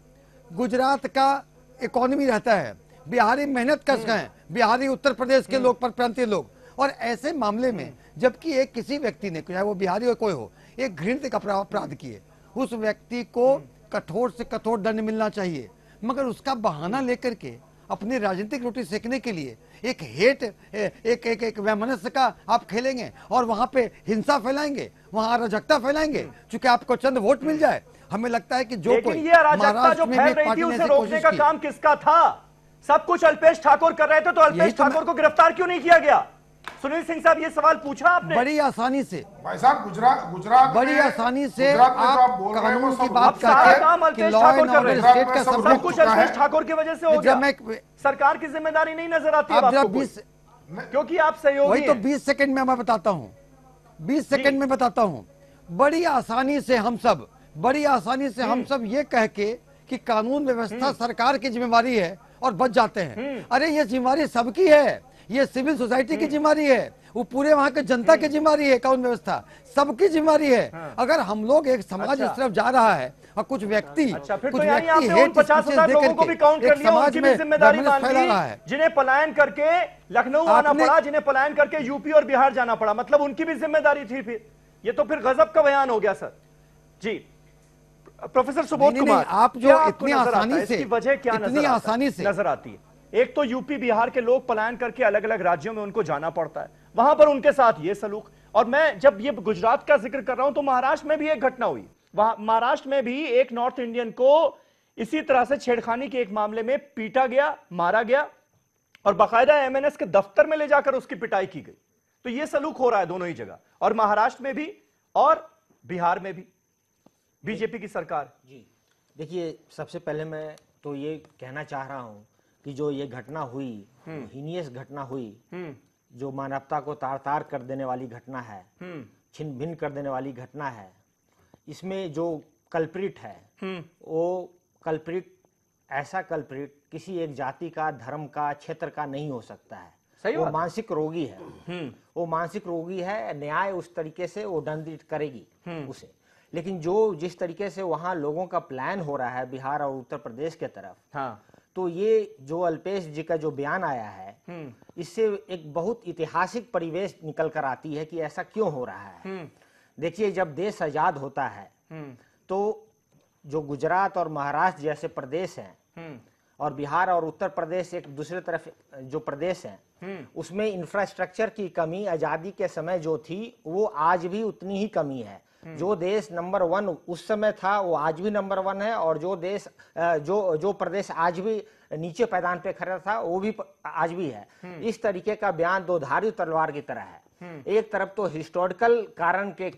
[SPEAKER 11] गुजरात का इकोनॉमी रहता है, बिहारी मेहनत कश हैं, बिहारी उत्तर प्रदेश के लोग, परप्रांतीय लोग, और ऐसे मामले में जबकि एक किसी व्यक्ति ने, चाहे वो बिहारी हो कोई हो, एक घृणित अपराध किए, उस व्यक्ति को कठोर से कठोर दंड मिलना चाहिए। मगर उसका बहाना लेकर के अपनी राजनीतिक रोटी सेकने के लिए एक हेट, एक वैमनस्य का आप खेलेंगे और वहां पे हिंसा फैलाएंगे, वहां अराजकता फैलाएंगे, क्योंकि आपको चंद वोट मिल जाए। हमें लगता है कि जो कोई
[SPEAKER 1] ये अराजकता जो फैल रही थी उसे रोकने का काम किसका था? सब कुछ अल्पेश ठाकुर कर रहे थे, तो अल्पेश ठाकुर को गिरफ्तार क्यों नहीं किया गया? सुनील सिंह साहब, ये सवाल पूछा आपने?
[SPEAKER 11] बड़ी आसानी से
[SPEAKER 9] भाई साहब, गुजरात
[SPEAKER 11] बड़ी आसानी से
[SPEAKER 9] आप
[SPEAKER 11] कानून की बात करके कि लॉ एंड ऑर्डर स्टेट का
[SPEAKER 1] सब कुछ अल्पेश ठाकुर की वजह से हो गया। सरकार की जिम्मेदारी नहीं नजर आती है आपको, क्योंकि आप सहयोगी
[SPEAKER 11] वही तो 20 सेकंड में मैं बताता हूँ, 20 सेकंड में बताता हूँ। बड़ी आसानी से हम सब ये कह के कि कानून व्यवस्था सरकार की जिम्मेवारी है और बच जाते हैं। अरे ये जिम्मेवारी सबकी है, ये सिविल सोसाइटी की जिम्मेवारी है, वो पूरे वहां के जनता की जिम्मेवारी है, कानून व्यवस्था सबकी जिम्मेवारी है। अगर हम लोग एक समाज इस तरफ जा रहा है और कुछ व्यक्ति
[SPEAKER 1] कुछ व्यक्ति हेट 50,000 लोगों को भी काउंट कर लिया, उनकी भी जिम्मेदारी मान ली, जिन्हें पलायन करके लखनऊ आना पड़ा, जिन्हें पलायन करके यूपी और बिहार जाना पड़ा, मतलब उनकी भी जिम्मेदारी थी। फिर ये तो फिर गजब का बयान हो गया सर जी। प्रोफेसर सुबोध कुमार,
[SPEAKER 11] आप जो इतनी आसानी से,
[SPEAKER 1] वजह क्या नजर आती है? एक तो यूपी बिहार के लोग पलायन करके अलग अलग राज्यों में उनको जाना पड़ता है, वहां पर उनके साथ ये सलूक। और मैं जब ये गुजरात का जिक्र कर रहा हूं तो महाराष्ट्र में भी एक घटना हुई, वहां महाराष्ट्र में भी एक नॉर्थ इंडियन को इसी तरह से छेड़खानी के एक मामले में पीटा गया, मारा गया और बाकायदा एमएनएस के दफ्तर में ले जाकर उसकी पिटाई की गई। तो ये सलूक हो रहा है दोनों ही जगह, और महाराष्ट्र में भी और बिहार में भी बीजेपी की सरकार।
[SPEAKER 12] जी देखिए, सबसे पहले मैं तो ये कहना चाह रहा हूं कि जो ये घटना हुई, हीनियस घटना हुई, जो मानवता को तार तार कर देने वाली घटना है, छिन्न भिन्न कर देने वाली घटना है, इसमें जो कल्प्रिट है वो कल्प्रिट, ऐसा कल्प्रिट किसी एक जाति का, धर्म का, क्षेत्र का नहीं हो सकता है। वो मानसिक रोगी है, वो मानसिक रोगी है। न्याय उस तरीके से वो दंडित करेगी उसे। लेकिन जो जिस तरीके से वहां लोगों का प्लान हो रहा है बिहार और उत्तर प्रदेश के तरफ, तो ये जो अल्पेश जी का जो बयान आया है, इससे एक बहुत ऐतिहासिक परिवेश निकल कर आती है कि ऐसा क्यों हो रहा है। देखिए, जब देश आजाद होता है तो जो गुजरात और महाराष्ट्र जैसे प्रदेश हैं और बिहार और उत्तर प्रदेश एक दूसरे तरफ जो प्रदेश हैं, उसमें इंफ्रास्ट्रक्चर की कमी आजादी के समय जो थी वो आज भी उतनी ही कमी है। जो देश नंबर 1 उस समय था वो आज भी नंबर 1 है, और जो देश जो प्रदेश आज भी नीचे पैदान पे खड़ा था वो भी आज भी है। इस तरीके का बयान दो धारी तलवार की तरह है। एक तरफ तो हिस्टोरिकल कारण के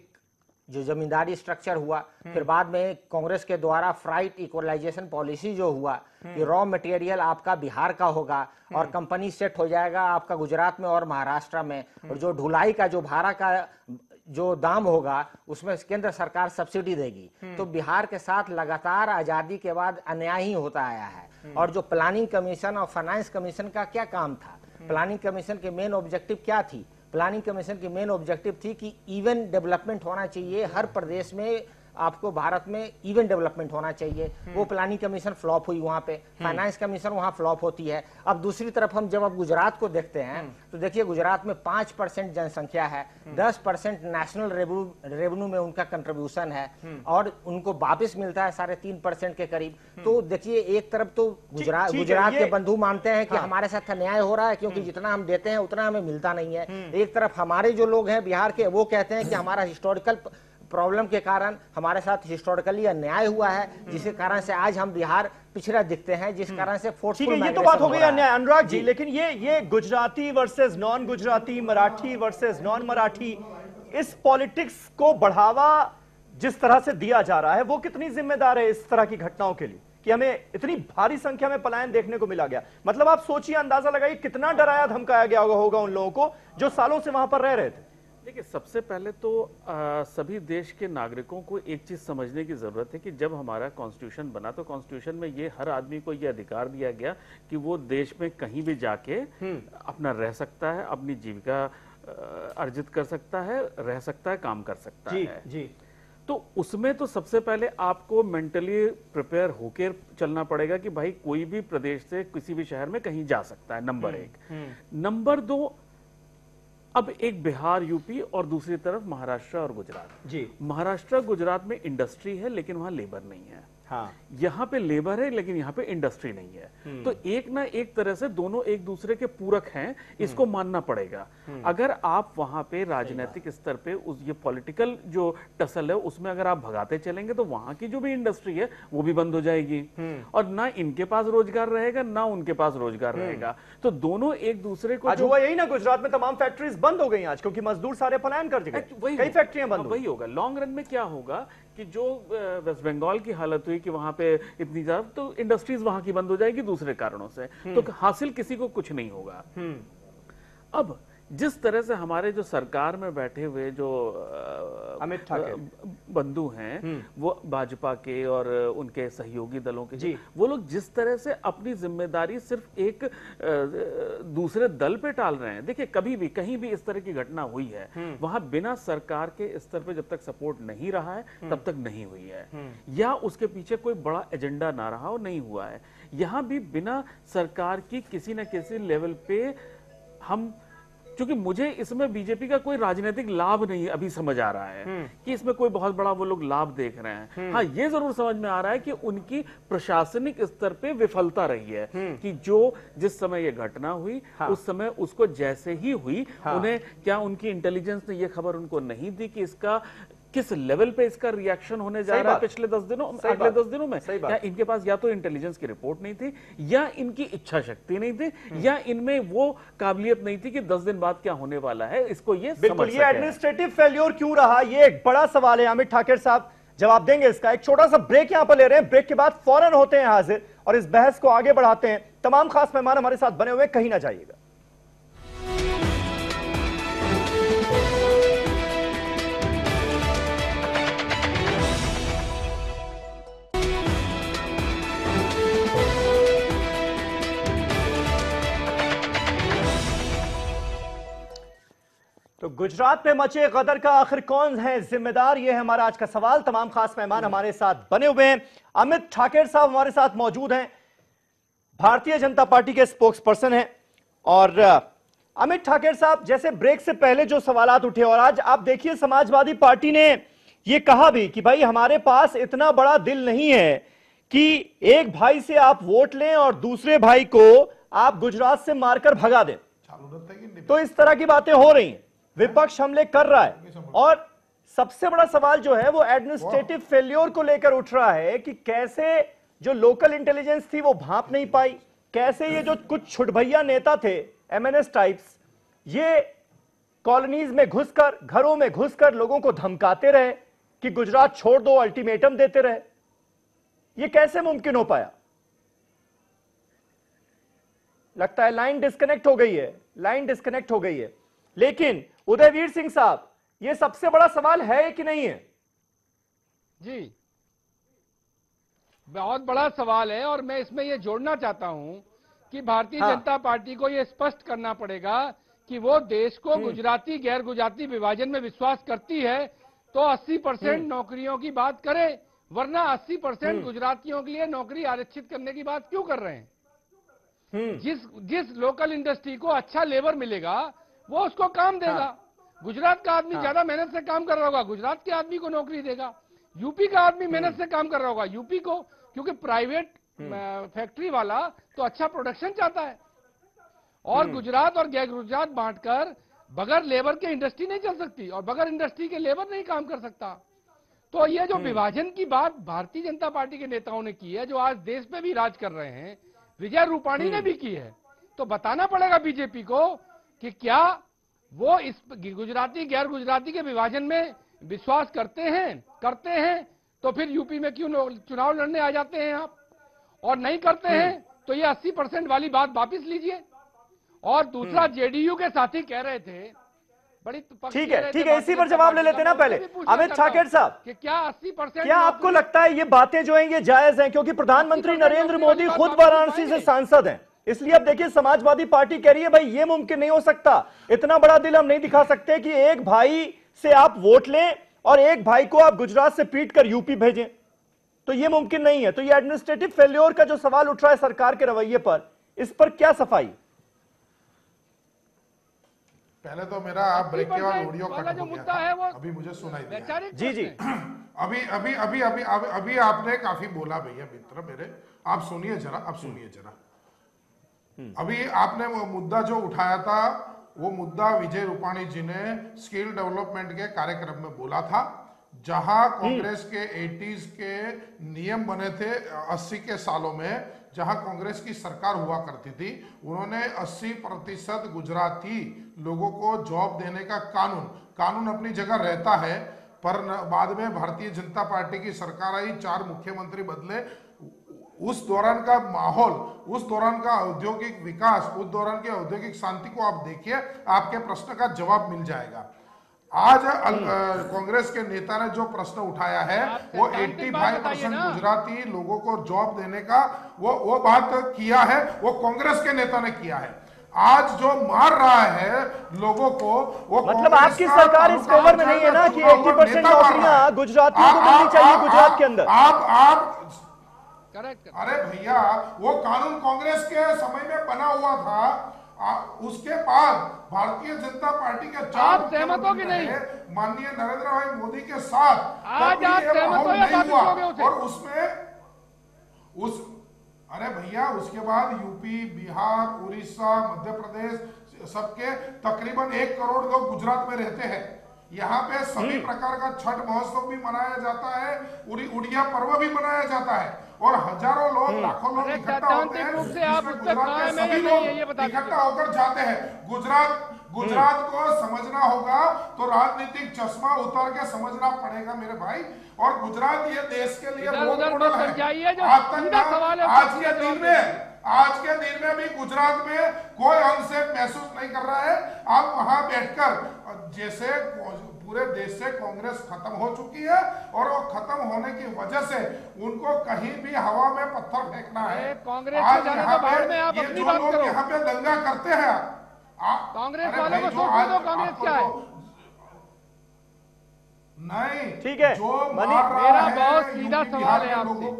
[SPEAKER 12] जो जमींदारी स्ट्रक्चर हुआ, फिर बाद में कांग्रेस के द्वारा फ्राइट इक्वलाइजेशन पॉलिसी जो हुआ कि रॉ मटेरियल आपका बिहार का होगा और कंपनी सेट हो जाएगा आपका गुजरात में और महाराष्ट्र में, और जो ढुलाई का जो भाड़ा का जो दाम होगा उसमें केंद्र सरकार सब्सिडी देगी। तो बिहार के साथ लगातार आजादी के बाद अन्याय ही होता आया है। और जो प्लानिंग कमीशन और फाइनेंस कमीशन का क्या काम था, प्लानिंग कमीशन के मेन ऑब्जेक्टिव क्या थी? प्लानिंग कमीशन की मेन ऑब्जेक्टिव थी कि इवन डेवलपमेंट होना चाहिए हर प्रदेश में, आपको भारत में इवन डेवलपमेंट होना चाहिए। वो प्लानिंग कमीशन फ्लॉप हुई वहां पे, फाइनेंस कमीशन वहां फ्लॉप होती है। अब दूसरी तरफ हम जब अब गुजरात को देखते हैं तो देखिए, गुजरात में 5% जनसंख्या है, 10% नेशनल रेवेन्यू में उनका कंट्रीब्यूशन है और उनको वापस मिलता है 3.5% के करीब। तो देखिए, एक तरफ तो गुजरात के बंधु मानते हैं कि हमारे साथ अन्याय हो रहा है क्योंकि जितना हम देते हैं उतना हमें मिलता नहीं है। एक तरफ हमारे जो लोग हैं बिहार के, वो कहते हैं कि हमारा हिस्टोरिकल प्रॉब्लम के कारण हमारे साथ हिस्टोरिकली अन्याय हुआ है, जिसके कारण से आज हम बिहार पिछड़ा दिखते हैं, जिस कारण से फोर्सफुल
[SPEAKER 1] ये तो बात हो गई अन्याय, अनुराग जी। लेकिन ये Gujarati versus non Gujarati, Marathi versus non Marathi, इस पॉलिटिक्स को बढ़ावा जिस तरह से दिया जा रहा है वो कितनी जिम्मेदार है इस तरह की घटनाओं के लिए कि हमें इतनी भारी संख्या में पलायन देखने को मिला गया? मतलब आप सोचिए, अंदाजा लगाइए कितना डराया धमकाया गया होगा उन लोगों को जो सालों से वहां पर रह रहे थे।
[SPEAKER 13] देखिए, सबसे पहले तो सभी देश के नागरिकों को एक चीज समझने की जरूरत है कि जब हमारा कॉन्स्टिट्यूशन बना तो कॉन्स्टिट्यूशन में ये हर आदमी को ये अधिकार दिया गया कि वो देश में कहीं भी जाके अपना रह सकता है, अपनी जीविका अर्जित कर सकता है, रह सकता है, काम कर सकता है
[SPEAKER 1] जी।
[SPEAKER 13] तो उसमें तो सबसे पहले आपको मेंटली प्रिपेयर होकर चलना पड़ेगा कि भाई कोई भी प्रदेश से किसी भी शहर में कहीं जा सकता है, नंबर 1। नंबर 2, अब एक बिहार, यूपी और दूसरी तरफ महाराष्ट्र और गुजरात।
[SPEAKER 1] जी।
[SPEAKER 13] महाराष्ट्र गुजरात में इंडस्ट्री है लेकिन वहां लेबर नहीं है।
[SPEAKER 1] हाँ।
[SPEAKER 13] यहाँ पे लेबर है लेकिन यहाँ पे इंडस्ट्री नहीं है। तो एक ना एक तरह से दोनों एक दूसरे के पूरक हैं, इसको मानना पड़ेगा। अगर आप वहां पे राजनीतिक स्तर पे उस ये पॉलिटिकल जो टसल है उसमें अगर आप भगाते चलेंगे तो वहां की जो भी इंडस्ट्री है वो भी बंद हो जाएगी और ना इनके पास रोजगार रहेगा ना उनके पास रोजगार रहेगा। तो दोनों एक दूसरे को
[SPEAKER 1] आज हुआ यही ना, गुजरात में तमाम फैक्ट्रीज बंद हो गई आज क्योंकि मजदूर सारे पलायन कर गए, कई फैक्ट्रियां बंद हो गई।
[SPEAKER 13] वही होगा लॉन्ग रन में। क्या होगा कि जो वेस्ट बंगाल की हालत हुई कि वहां पे इतनी ज्यादा, तो इंडस्ट्रीज वहां की बंद हो जाएगी दूसरे कारणों से, तो हासिल किसी को कुछ नहीं होगा। अब जिस तरह से हमारे जो सरकार में बैठे हुए जो
[SPEAKER 1] अमित ठाकरे
[SPEAKER 13] बंधु हैं, वो भाजपा के और उनके सहयोगी दलों के, वो लोग जिस तरह से अपनी जिम्मेदारी सिर्फ एक दूसरे दल पे टाल रहे हैं। देखिए कभी भी कहीं भी इस तरह की घटना हुई है, वहां बिना सरकार के स्तर पे जब तक सपोर्ट नहीं रहा है तब तक नहीं हुई है, या उसके पीछे कोई बड़ा एजेंडा ना रहा हो, नहीं हुआ है। यहां भी बिना सरकार की किसी न किसी लेवल पे हम, क्योंकि मुझे इसमें बीजेपी का कोई राजनीतिक लाभ नहीं अभी समझ आ रहा है कि इसमें कोई बहुत बड़ा वो लोग लाभ देख रहे हैं। हाँ, ये जरूर समझ में आ रहा है कि उनकी प्रशासनिक स्तर पे विफलता रही है कि जो जिस समय ये घटना हुई उस समय उसको जैसे ही हुई, उन्हें क्या उनकी इंटेलिजेंस ने ये खबर उनको नहीं दी कि इसका किस लेवल पे इसका रिएक्शन होने जा रहा है पिछले 10 दिनों, अगले 10 दिनों में। या इनके पास या तो इंटेलिजेंस की रिपोर्ट नहीं थी, या इनकी इच्छा शक्ति नहीं थी, या इनमें वो काबिलियत नहीं थी कि 10 दिन बाद क्या होने वाला है इसको ये
[SPEAKER 1] बिल्कुल। ये एडमिनिस्ट्रेटिव फेल्योर क्यों रहा, ये एक बड़ा सवाल है। अमित ठाकरे साहब जवाब देंगे इसका। एक छोटा सा ब्रेक यहां पर ले रहे हैं, ब्रेक के बाद फौरन होते हैं हाजिर और इस बहस को आगे बढ़ाते हैं। तमाम खास मेहमान हमारे साथ बने हुए, कहीं ना जाइएगा। तो गुजरात में मचे गदर का आखिर कौन है जिम्मेदार, यह है हमारा आज का सवाल। तमाम खास मेहमान हमारे साथ बने हुए हैं। अमित ठाकरे साहब हमारे साथ मौजूद हैं, भारतीय जनता पार्टी के स्पोक्स पर्सन हैं। और अमित ठाकरे साहब, जैसे ब्रेक से पहले जो सवालात उठे और आज आप देखिए समाजवादी पार्टी ने यह कहा भी कि भाई हमारे पास इतना बड़ा दिल नहीं है कि एक भाई से आप वोट लें और दूसरे भाई को आप गुजरात से मारकर भगा दें। तो इस तरह की बातें हो रही हैं, विपक्ष हमले कर रहा है और सबसे बड़ा सवाल जो है वो एडमिनिस्ट्रेटिव फेल्योर को लेकर उठ रहा है कि कैसे जो लोकल इंटेलिजेंस थी वो भांप नहीं पाई, कैसे ये जो कुछ छुटभैया नेता थे एमएनएस टाइप्स, ये कॉलोनीज में घुसकर, घरों में घुसकर लोगों को धमकाते रहे कि गुजरात छोड़ दो, अल्टीमेटम देते रहे। ये कैसे मुमकिन हो पाया? लगता है लाइन डिस्कनेक्ट हो गई है, लाइन डिस्कनेक्ट हो गई है। लेकिन उदयवीर सिंह साहब, यह सबसे बड़ा सवाल है कि नहीं है?
[SPEAKER 10] जी, बहुत बड़ा सवाल है और मैं इसमें यह जोड़ना चाहता हूं कि भारतीय जनता पार्टी को यह स्पष्ट करना पड़ेगा कि वो देश को गुजराती गैर गुजराती विभाजन में विश्वास करती है तो 80% नौकरियों की बात करे, वरना 80% गुजरातियों के लिए नौकरी आरक्षित करने की बात क्यों कर रहे हैं? जिस लोकल इंडस्ट्री को अच्छा लेबर मिलेगा वो उसको काम देगा। गुजरात का आदमी ज्यादा मेहनत से काम कर रहा होगा, गुजरात के आदमी को नौकरी देगा। यूपी का आदमी मेहनत से काम कर रहा होगा, यूपी को, क्योंकि प्राइवेट फैक्ट्री वाला तो अच्छा प्रोडक्शन चाहता है। और गुजरात और गैर गुजरात बांटकर बगैर लेबर के इंडस्ट्री नहीं चल सकती और बगैर इंडस्ट्री के लेबर नहीं काम कर सकता। तो ये जो विभाजन की बात भारतीय जनता पार्टी के नेताओं ने की है, जो आज देश पे भी राज कर रहे हैं, विजय रूपाणी ने भी की है, तो बताना पड़ेगा बीजेपी को कि क्या वो इस गुजराती गैर गुजराती के विभाजन में विश्वास करते हैं तो फिर यूपी में क्यों चुनाव लड़ने आ जाते हैं आप, और नहीं करते हैं तो ये 80% वाली बात वापस लीजिए। और दूसरा, जेडीयू के साथी कह रहे थे, बड़ी
[SPEAKER 1] ठीक है, इसी पर जवाब ले लेते ना पहले। अमित ठाकरे साहब,
[SPEAKER 10] कि क्या 80%
[SPEAKER 1] क्या आपको लगता है ये बातें जो हैं ये जायज हैं? क्योंकि प्रधानमंत्री नरेंद्र मोदी खुद वाराणसी से सांसद हैं, इसलिए अब देखिए समाजवादी पार्टी कह रही है भाई ये मुमकिन नहीं हो सकता, इतना बड़ा दिल हम नहीं दिखा सकते कि एक भाई से आप वोट लें और एक भाई को आप गुजरात से पीट कर यूपी भेजें, तो ये मुमकिन नहीं है। तो ये एडमिनिस्ट्रेटिव फेल्योर का जो सवाल उठ रहा है सरकार के रवैये पर, इस पर क्या सफाई?
[SPEAKER 9] पहले तो मेरा आप ब्रेक के बाद ऑडियो कट हो गया था, अभी मुझे सुनाई दिया।
[SPEAKER 1] जी जी
[SPEAKER 9] अभी आपने काफी बोला भैया मित्र मेरे, आप सुनिए जरा, आप सुनिए जरा। अभी आपने वो मुद्दा जो उठाया था, वो मुद्दा विजय रूपाणी जी ने स्किल डेवलपमेंट के कार्यक्रम में बोला था, जहां कांग्रेस के 80s के नियम बने थे 80 के सालों में, जहां कांग्रेस की सरकार हुआ करती थी, उन्होंने 80% गुजराती लोगों को जॉब देने का कानून अपनी जगह रहता है, पर बाद में भारतीय जनता पार्टी की सरकार आई, 4 मुख्यमंत्री बदले, उस दौरान का माहौल, उस दौरान का औद्योगिक विकास, उस दौरान की औद्योगिक शांति को आप देखिए, आपके प्रश्न का जवाब मिल जाएगा। आज कांग्रेस के नेता ने जो प्रश्न उठाया है वो 85% गुजराती लोगों को जॉब देने का वो बात किया है, वो कांग्रेस के नेता ने किया है। आज जो मार रहा है लोगों को, वो
[SPEAKER 1] मतलब आपकी सरकार इस कवर में नहीं है ना कि 80% नौकरियां गुजरातियों को मिलनी चाहिए गुजरात के अंदर।
[SPEAKER 9] आप अरे भैया, वो कानून कांग्रेस के समय में बना हुआ था, उसके बाद भारतीय जनता पार्टी के 4
[SPEAKER 10] सहमत हो कि नहीं?
[SPEAKER 9] माननीय नरेंद्र भाई मोदी के साथ
[SPEAKER 10] आज आप सहमत हो या बात
[SPEAKER 9] और उसमें अरे भैया, उसके बाद यूपी, बिहार, उड़ीसा, मध्य प्रदेश, सबके तकरीबन 1 करोड़ लोग गुजरात में रहते हैं। यहाँ पे सभी प्रकार का छठ महोत्सव भी मनाया जाता है, उड़िया पर्व भी मनाया जाता है, और हजारों लोग, लाखों लोग इकट्ठा होते हैं, जिसमें गुजरात के सभी लोग इकट्ठा होकर जाते हैं। गुजरात को समझना होगा तो राजनीतिक चश्मा उतार के समझना पड़ेगा मेरे भाई। और गुजरात ये देश के लिए रोल मॉडल है। आज के दिन में भी गुजरात में कोई अनसेफ महसूस नहीं कर रहा है। आप वहां बैठकर, जैसे पूरे देश से कांग्रेस खत्म हो चुकी है, और वो खत्म होने की वजह से उनको कहीं भी हवा में पत्थर फेंकना है।
[SPEAKER 10] कांग्रेस
[SPEAKER 9] आज यहाँ पे ये जो लोग यहाँ पे दंगा करते हैं,
[SPEAKER 10] कांग्रेस वालों को सोचने दो, कांग्रेस क्या है?
[SPEAKER 9] नहीं,
[SPEAKER 1] ठीक है,
[SPEAKER 10] मेरा बहुत सीधा सवाल है आपसे।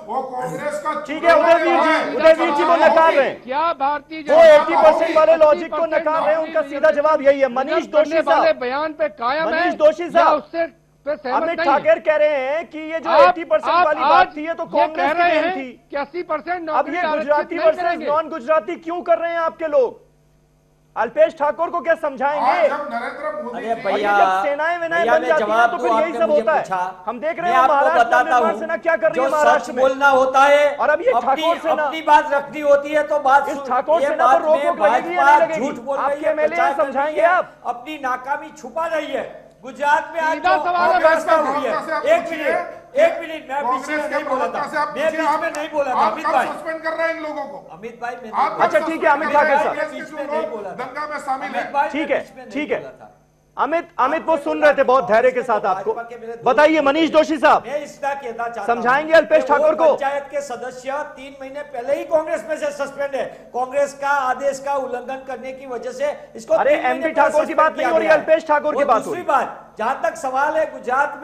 [SPEAKER 9] वो कांग्रेस का,
[SPEAKER 1] ठीक है, उदयवीर जी वो नकार रहे हैं,
[SPEAKER 10] क्या भारतीय
[SPEAKER 1] वो 80% वाले लॉजिक को नकार रहे हैं, उनका सीधा जवाब यही है। मनीष दोशी साहब
[SPEAKER 10] बयान पे कायम है,
[SPEAKER 1] मनीष दोशी साहब
[SPEAKER 10] उससे
[SPEAKER 1] अमित ठाकर कह रहे हैं कि ये जो 80% वाली बात थी, ये तो कांग्रेस की देन थी
[SPEAKER 10] कि 80%
[SPEAKER 1] अब ये गुजराती वर्सेस नॉन गुजराती क्यों कर रहे हैं आपके लोग? अल्पेश ठाकुर को क्या समझाएंगे?
[SPEAKER 8] अरे भैया,
[SPEAKER 1] जब सेनाएं वेनाएं बन जाती हैं तो फिर यही सब होता है। हम देख रहे हैं महाराष्ट्र में सेना क्या कर रही है, महाराष्ट्र में
[SPEAKER 8] बोलना होता है,
[SPEAKER 1] और अब ये ठाकुर सेना
[SPEAKER 8] अपनी बात रखनी होती है तो बात,
[SPEAKER 1] इस ठाकुर सेना पर रोक लगेगी या नहीं लगेगी?
[SPEAKER 8] झूठ बोल रही
[SPEAKER 1] आपके
[SPEAKER 8] है,
[SPEAKER 1] एमएलए समझाएंगे आप?
[SPEAKER 8] अपनी नाकामी छुपा रही है। गुजरात में आज
[SPEAKER 10] सीधा सवाल है,
[SPEAKER 8] व्यवस्था हुई है। एक मिनट मैं बीच में नहीं बोला था, मैं बीच में नहीं बोला था। अमित भाई
[SPEAKER 9] सस्पेंड कर रहे हैं इन लोगों को।
[SPEAKER 8] अमित भाई
[SPEAKER 1] अच्छा ठीक है, अमित ठाकर साहब
[SPEAKER 8] बीच में नहीं बोला,
[SPEAKER 9] दंगा में शामिल है।
[SPEAKER 1] ठीक है अमित वो सुन रहे थे बहुत धैर्य के साथ आपको। बताइए मनीष दोशी साहब,
[SPEAKER 8] मैं इसका कहना चाहता हूं,
[SPEAKER 1] समझाएंगे अल्पेश ठाकुर को।
[SPEAKER 8] पंचायत के सदस्य 3 महीने पहले ही कांग्रेस में से सस्पेंड है, कांग्रेस का आदेश का उल्लंघन करने की वजह से इसको।
[SPEAKER 1] अरे एमपी ठाकुर की बात नहीं हो रही, अल्पेश ठाकुर की बात हो रही।
[SPEAKER 8] दूसरी बात, जहां तक सवाल है गुजरात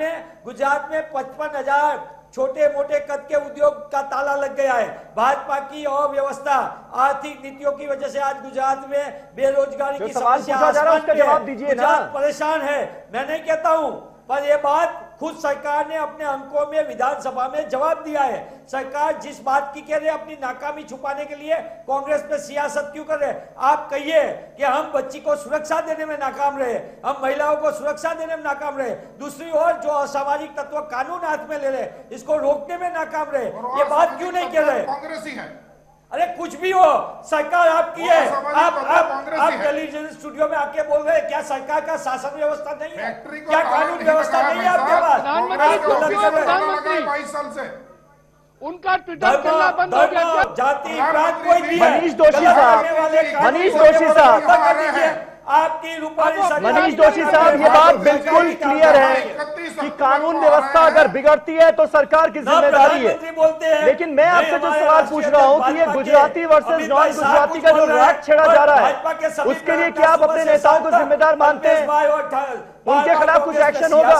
[SPEAKER 8] में 55,000 छोटे मोटे कद के उद्योग का ताला लग गया है। भाजपा की अव्यवस्था, आर्थिक नीतियों की वजह से आज गुजरात में बेरोजगारी की समस्या आसमान पे है। गुजरात परेशान है, मैं नहीं कहता हूं, पर यह बात खुद सरकार ने अपने अंकों में विधानसभा में जवाब दिया है। सरकार जिस बात की कह रही है, अपनी नाकामी छुपाने के लिए कांग्रेस पे सियासत क्यों कर रहे हैं? आप कहिए कि हम बच्ची को सुरक्षा देने में नाकाम रहे, हम महिलाओं को सुरक्षा देने में नाकाम रहे, दूसरी ओर जो असामाजिक तत्व कानून हाथ में ले रहे इसको रोकने में नाकाम रहे। ये बात क्यों नहीं कह रहे?
[SPEAKER 9] कांग्रेसी है।
[SPEAKER 8] अरे कुछ भी हो, सरकार आपकी है। आप टेलीविजन स्टूडियो में आके बोल रहे हैं, क्या सरकार का शासन व्यवस्था नहीं है? क्या कानून व्यवस्था नहीं है आपके पास?
[SPEAKER 10] प्रधानमंत्री
[SPEAKER 9] 22 साल से
[SPEAKER 10] उनका ट्विटर चलना बंद हो गया।
[SPEAKER 8] जाति प्रांत कोई नहीं है।
[SPEAKER 1] मनीष दोशी साहब
[SPEAKER 8] आपकी रूपाली
[SPEAKER 1] मनीष दोषी साहब, ये बात बिल्कुल क्लियर है कि कानून व्यवस्था अगर बिगड़ती है तो सरकार की जिम्मेदारी है। लेकिन मैं आपसे जो सवाल पूछ रहा हूं कि ये गुजराती वर्सेस नॉन गुजराती का जो राग छेड़ा जा रहा है, उसके लिए क्या आप अपने नेताओं को जिम्मेदार मानते हैं? उनके खिलाफ कुछ एक्शन होगा?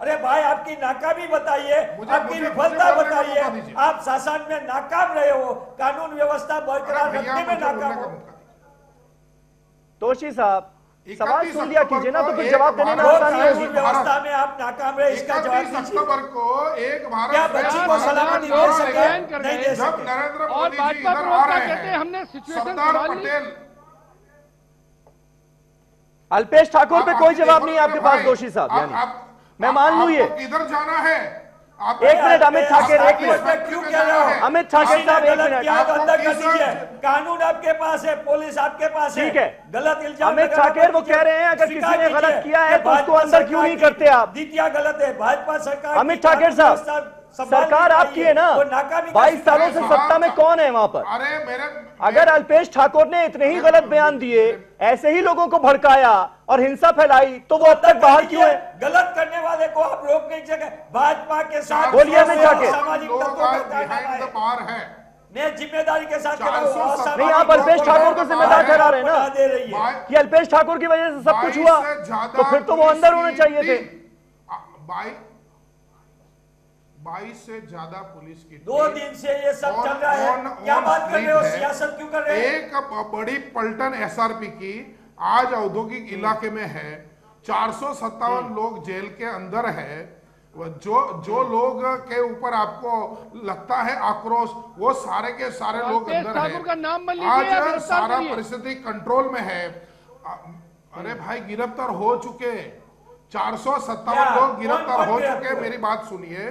[SPEAKER 8] अरे भाई, आपकी नाकामी बताइए, आपकी विफलता बताइए। आप शासन में नाकाम रहे हो, कानून व्यवस्था बरकरार रखने में नाकाम हो।
[SPEAKER 1] दोषी साहब, सवाल सुन लिया कीजिए ना, तो फिर जवाब देने में आसानी होगी।
[SPEAKER 8] व्यवस्था में आप नाकाम रहे, इसका जवाब
[SPEAKER 9] 31 अक्टूबर को एक भारत
[SPEAKER 8] क्या बच्ची को सलामती दे सके? नहीं दे
[SPEAKER 9] जब
[SPEAKER 8] सके।
[SPEAKER 9] नरेंद्र
[SPEAKER 10] और
[SPEAKER 9] मोदी जी
[SPEAKER 10] भाजपा
[SPEAKER 9] इधर
[SPEAKER 10] प्रवक्ता
[SPEAKER 9] आ रहे
[SPEAKER 10] कहते हैं
[SPEAKER 9] हैं,
[SPEAKER 10] हमने सिचुएशन
[SPEAKER 9] सरदार
[SPEAKER 10] संभाल ली।
[SPEAKER 9] पटेल,
[SPEAKER 1] अल्पेश ठाकुर पे कोई जवाब नहीं है आपके पास दोषी साहब, यानी मैं मान लूं ये।
[SPEAKER 9] किधर जाना है?
[SPEAKER 1] एक मिनट अमित ठाकर, एक मिनट
[SPEAKER 8] क्यों कह रहे हो?
[SPEAKER 1] अमित ठाकर साहब, एक मिनट।
[SPEAKER 8] अंदर कर दीजिए, कानून आपके पास है, पुलिस आपके पास है।
[SPEAKER 1] ठीक है,
[SPEAKER 8] गलत इल्जाम
[SPEAKER 1] अमित ठाकर वो कह रहे हैं अगर किसी ने गलत किया है तो उसको अंदर क्यों नहीं करते आप?
[SPEAKER 8] द्वितीय गलत है भाजपा सरकार।
[SPEAKER 1] अमित ठाकर साहब, सरकार आपकी है ना, 22 सालों से सत्ता में कौन है वहां पर?
[SPEAKER 9] अरे मेरे
[SPEAKER 1] अगर अल्पेश ठाकुर ने इतने ही गलत बयान दिए, ऐसे ही लोगों को भड़काया और हिंसा फैलाई, तो वो अब तक बाहर क्यों है?
[SPEAKER 8] गलत करने वाले को आप रोक नहीं सके। भाजपा के साथ
[SPEAKER 1] बोलिए अमित ठाकर।
[SPEAKER 8] सामाजिक तत्वों का मैं जिम्मेदारी के साथ
[SPEAKER 1] नहीं, आप अल्पेश ठाकुर को जिम्मेदार ठहरा रहे हैं ना कि अल्पेश ठाकुर की वजह से सब कुछ हुआ, तो फिर तो वो अंदर होने चाहिए थे।
[SPEAKER 9] 22 से ज्यादा पुलिस की
[SPEAKER 8] 2 दिन से ये सब चल रहा है, क्या बात कर रहे हो? सियासत क्यों कर रहे हैं?
[SPEAKER 9] एक बड़ी पलटन एसआरपी की आज औद्योगिक इलाके में है, 457 लोग जेल के अंदर है। जो लोग के ऊपर आपको लगता है आक्रोश, वो सारे के सारे लोग अंदर है। आज सारा परिस्थिति कंट्रोल में है। अरे भाई, गिरफ्तार हो चुके 457 लोग गिरफ्तार हो चुके। मेरी बात सुनिए,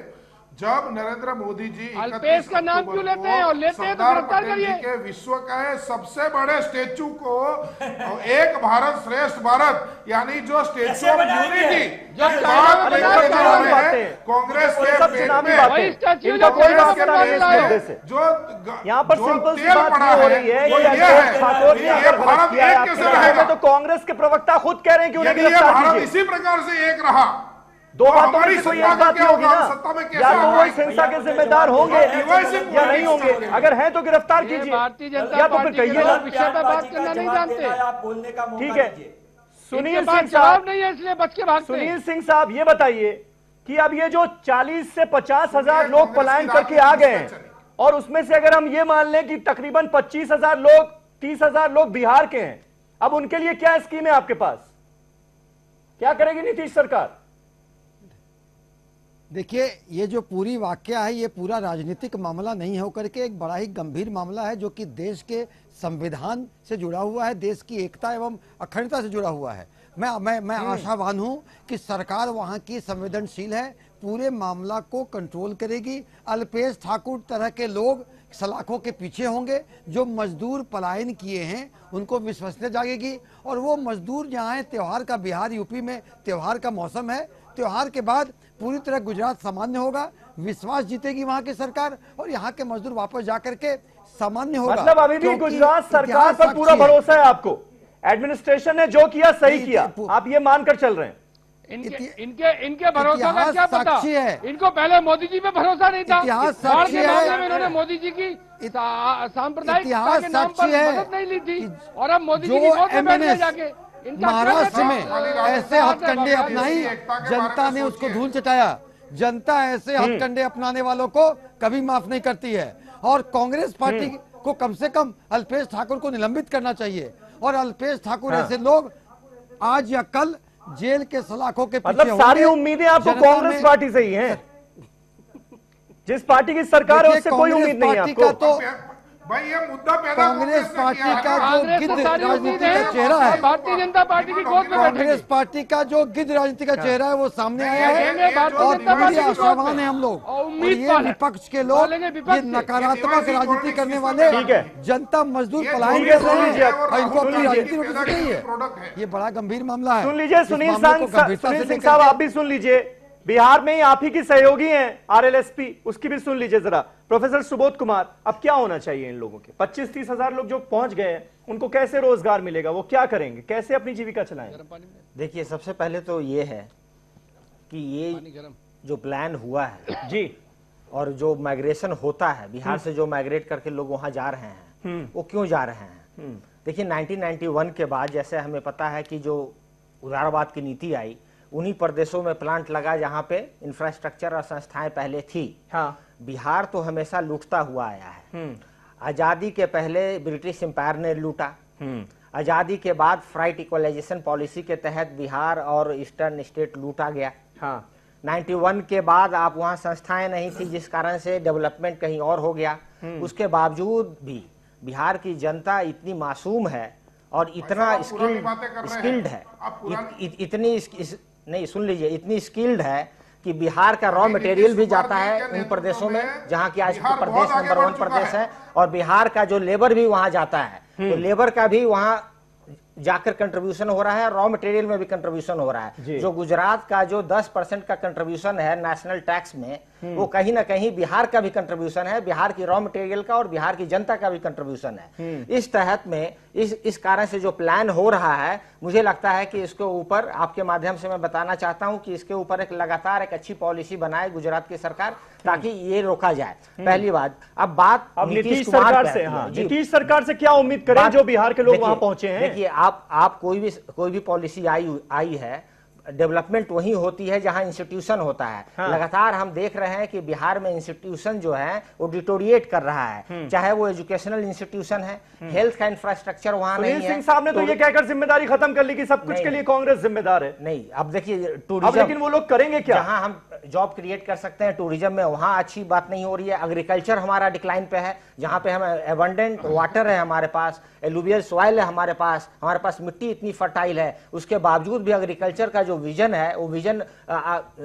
[SPEAKER 9] जब नरेंद्र मोदी जी
[SPEAKER 10] अल्पेश का नाम क्यों लेते हैं और लेते हैं तो गिरफ्तार करिए।
[SPEAKER 9] के विश्व का सबसे बड़े स्टेचू को एक भारत श्रेष्ठ भारत, यानी जो स्टेचू ऑफ यूनिटी कांग्रेस के
[SPEAKER 1] जो यहाँ पर सिंपल सी बात हो रही है तो कांग्रेस के प्रवक्ता खुद कह रहे हैं कि उन्हें गिरफ्तार कीजिए।
[SPEAKER 9] इसी प्रकार से एक रहा,
[SPEAKER 1] दो बातों में कोई एक बात होगी ना, या तो वो इस हिंसा के जिम्मेदार होंगे या नहीं होंगे। अगर हैं तो गिरफ्तार कीजिए, या तो फिर कहिए ना।
[SPEAKER 10] विषय पर बात करना नहीं जानते,
[SPEAKER 8] आप बोलने का मौका
[SPEAKER 1] ठीक है।
[SPEAKER 8] दीजिए।
[SPEAKER 1] सुनील सिंह साहब
[SPEAKER 10] नहीं है, इसलिए बच के भागते हैं।
[SPEAKER 1] सुनील सिंह साहब, ये बताइए कि अब ये जो 40 से 50,000 लोग पलायन करके आ गए हैं, और उसमें से अगर हम ये मान लें कि तकरीबन 25,000 लोग 30,000 लोग बिहार के हैं, अब उनके लिए क्या स्कीम है आपके पास? क्या करेगी नीतीश सरकार?
[SPEAKER 11] देखिए, ये जो पूरी वाकया है, ये पूरा राजनीतिक मामला नहीं होकर के एक बड़ा ही गंभीर मामला है, जो कि देश के संविधान से जुड़ा हुआ है, देश की एकता एवं अखंडता से जुड़ा हुआ है। मैं आशावान हूं कि सरकार वहां की संवेदनशील है, पूरे मामला को कंट्रोल करेगी। अल्पेश ठाकुर तरह के लोग सलाखों के पीछे होंगे। जो मजदूर पलायन किए हैं उनको विश्वसनीयता जागेगी, और वो मजदूर जहाँ है, त्यौहार का बिहार यूपी में त्यौहार का मौसम है, त्योहार के बाद पूरी तरह गुजरात सामान्य होगा, विश्वास जीतेगी वहां की सरकार, और यहाँ के मजदूर वापस जाकर के सामान्य होगा।
[SPEAKER 1] मतलब अभी भी गुजरात सरकार पर पूरा भरोसा है आपको? एडमिनिस्ट्रेशन ने जो किया सही किया, आप ये मानकर चल रहे हैं?
[SPEAKER 10] इनके भरोसा का क्या पता? इनको पहले मोदी जी पे भरोसा नहीं था, बाढ़ के मामले में इन्होंने मोदी जी की सांप्रदायिक के नाम पर मदद नहीं ली थी, और अब मोदी जी की वोट में बैठ गए जाके।
[SPEAKER 11] महाराष्ट्र में ऐसे हथकंडे अपनाई, जनता ने उसको धूल चटाया। जनता ऐसे हथकंडे अपनाने वालों को कभी माफ नहीं करती है, और कांग्रेस पार्टी को कम से कम अल्पेश ठाकुर को निलंबित करना चाहिए। और अल्पेश ठाकुर ऐसे लोग आज या कल जेल के सलाखों के पीछे
[SPEAKER 1] मतलब सारी उम्मीदें आपको कांग्रेस पार्टी से ही हैं? जिस पार्टी की सरकार है उससे कोई उम्मीद नहीं है आपको?
[SPEAKER 11] तो
[SPEAKER 9] भाई ये मुद्दा पैदा
[SPEAKER 11] कांग्रेस पार्टी का जो गिद्ध राजनीति का चेहरा है,
[SPEAKER 10] भारतीय जनता पार्टी की गोद में
[SPEAKER 11] कांग्रेस पार्टी का जो गिद्ध राजनीति का चेहरा है वो सामने आया है, और पूरी आशावान है हम लोग। और ये विपक्ष के लोग, ये नकारात्मक राजनीति करने वाले, जनता मजदूर पलायन कर रहे हैं और इनको अपनी राजनीति में घुस गई है। ये बड़ा गंभीर मामला है।
[SPEAKER 1] सुन लीजिए सुनील सिंह साहब, आप भी सुन लीजिए। बिहार में ही आप ही की सहयोगी हैं आरएलएसपी, उसकी भी सुन लीजिए जरा। प्रोफेसर सुबोध कुमार, अब क्या होना चाहिए इन लोगों के? 25-30 हजार लोग जो पहुंच गए हैं, उनको कैसे रोजगार मिलेगा? वो क्या करेंगे? कैसे अपनी जीविका चलाएंगे?
[SPEAKER 12] देखिए, सबसे पहले तो ये है कि ये जो प्लान हुआ है
[SPEAKER 1] जी,
[SPEAKER 12] और जो माइग्रेशन होता है बिहार से, जो माइग्रेट करके लोग वहां जा रहे हैं, वो क्यों जा रहे हैं? देखिए, 1991 के बाद जैसे हमें पता है कि जो उदारवाद की नीति आई, उन्हीं प्रदेशों में प्लांट लगा जहां पे इंफ्रास्ट्रक्चर और संस्थाएं पहले थी।
[SPEAKER 1] हाँ।
[SPEAKER 12] बिहार तो हमेशा लूटता हुआ आया है। आजादी के पहले ब्रिटिश एम्पायर ने लूटा, आजादी के बाद फ्राइट इक्वलाइजेशन पॉलिसी के तहत बिहार और ईस्टर्न स्टेट लूटा गया।
[SPEAKER 1] हाँ।
[SPEAKER 12] 91 के बाद आप वहां संस्थाएं नहीं थी, जिस कारण से डेवलपमेंट कहीं और हो गया। उसके बावजूद भी बिहार की जनता इतनी मासूम है और इतना स्किल्ड है, इतनी नहीं, सुन लीजिए, इतनी स्किल्ड है कि बिहार का रॉ मटेरियल भी जाता है उन प्रदेशों में जहां की आज प्रदेश नंबर 1 प्रदेश है, और बिहार का जो लेबर भी वहां जाता है, तो लेबर का भी वहां जाकर कंट्रीब्यूशन हो रहा है, रॉ मटेरियल में भी कंट्रीब्यूशन हो रहा है। जो गुजरात का जो 10% का कंट्रीब्यूशन है नेशनल टैक्स में, वो कहीं ना कहीं बिहार का भी कंट्रीब्यूशन है, बिहार की रॉ मटेरियल का और बिहार की जनता का भी कंट्रीब्यूशन है। इस तहत में इस कारण से जो प्लान हो रहा है, मुझे लगता है कि इसके ऊपर, आपके माध्यम से मैं बताना चाहता हूं कि इसके ऊपर एक लगातार एक अच्छी पॉलिसी बनाए गुजरात की सरकार, ताकि ये रोका जाए। पहली बात। अब
[SPEAKER 1] नीतीश सरकार से, हाँ, नीतीश सरकार से क्या उम्मीद करें जो बिहार के लोग वहां पहुंचे हैं?
[SPEAKER 12] देखिए, आप कोई भी पॉलिसी आई है, डेवलपमेंट वही होती है जहां इंस्टीट्यूशन होता है। हाँ। लगातार हम देख रहे हैं कि बिहार में इंस्टीट्यूशन जो है वो डिटोरिएट कर रहा है, चाहे वो एजुकेशनल इंस्टीट्यूशन है, हेल्थ का इंफ्रास्ट्रक्चर वहां नहीं है।
[SPEAKER 1] सिंह साहब ने तो ये कहकर जिम्मेदारी खत्म कर ली कि सब कुछ के लिए कांग्रेस जिम्मेदार है।
[SPEAKER 12] नहीं, अब देखिए टूरिज्म,
[SPEAKER 1] लेकिन वो लोग करेंगे क्या?
[SPEAKER 12] जहां हम जॉब क्रिएट कर सकते हैं टूरिज्म में, वहां अच्छी बात नहीं हो रही है। एग्रीकल्चर हमारा डिक्लाइन पे है, जहां पे हम एबंडेंट वाटर है हमारे पास, एलुवियल सॉइल है हमारे पास मिट्टी इतनी फर्टाइल है, उसके बावजूद भी एग्रीकल्चर का जो विजन है, वो विजन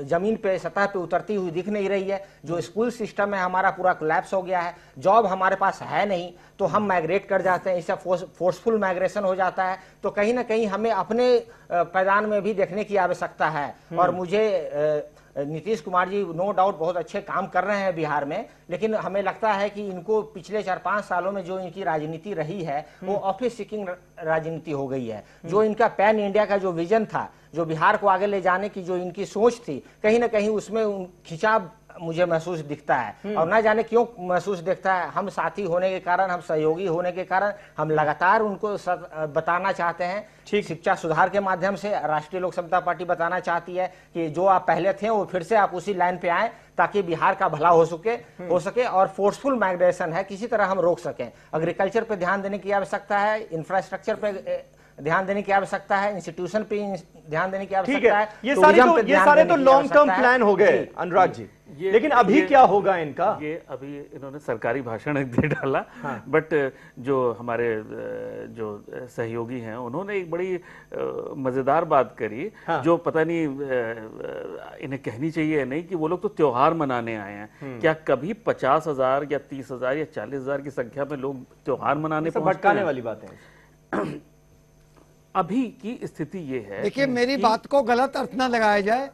[SPEAKER 12] जमीन पे, सतह पे उतरती हुई दिख नहीं रही है। जो स्कूल सिस्टम है हमारा पूरा कोलैप्स हो गया है, जॉब हमारे पास है नहीं, तो हम माइग्रेट कर जाते हैं, इससे फोर्सफुल माइग्रेशन हो जाता है। तो कहीं ना कहीं हमें अपने पैदान में भी देखने की आवश्यकता है। और मुझे नीतीश कुमार जी नो डाउट बहुत अच्छे काम कर रहे हैं बिहार में, लेकिन हमें लगता है कि इनको पिछले 4-5 सालों में जो इनकी राजनीति रही है, वो ऑफिस सीकिंग राजनीति हो गई है। जो इनका पैन इंडिया का जो विजन था, जो बिहार को आगे ले जाने की जो इनकी सोच थी, कहीं ना कहीं उसमें खिंचाव मुझे महसूस दिखता है। और ना जाने क्यों महसूस दिखता है, हम साथी होने के कारण, हम सहयोगी होने के कारण, हम लगातार उनको बताना चाहते हैं। शिक्षा सुधार के माध्यम से राष्ट्रीय लोक समता पार्टी बताना चाहती है कि जो आप पहले थे वो फिर से आप उसी लाइन पे आए, ताकि बिहार का भला हो सके और फोर्सफुल माइग्रेशन है किसी तरह हम रोक सकें। एग्रीकल्चर पे ध्यान देने की आवश्यकता है, इंफ्रास्ट्रक्चर पे ध्यान देने की आवश्यकता है, इंस्टीट्यूशन पे ध्यान देने की आवश्यकता है।
[SPEAKER 1] ये सारे तो लॉन्ग टर्म प्लान हो गए अनुराग जी, लेकिन अभी क्या होगा इनका?
[SPEAKER 13] ये अभी इन्होंने सरकारी भाषण दे डाला। हाँ। बट जो हमारे जो सहयोगी हैं, उन्होंने एक बड़ी मजेदार बात करी। हाँ। जो पता नहीं इन्हें कहनी चाहिए नहीं, कि वो लोग तो त्योहार मनाने आए हैं। क्या कभी 50,000 या 30,000 या 40,000 की संख्या में लोग त्योहार मनाने
[SPEAKER 1] भटकाने वाली बात है।
[SPEAKER 13] अभी की स्थिति ये है।
[SPEAKER 11] देखिए, मेरी बात को गलत अर्थ ना लगाया जाए।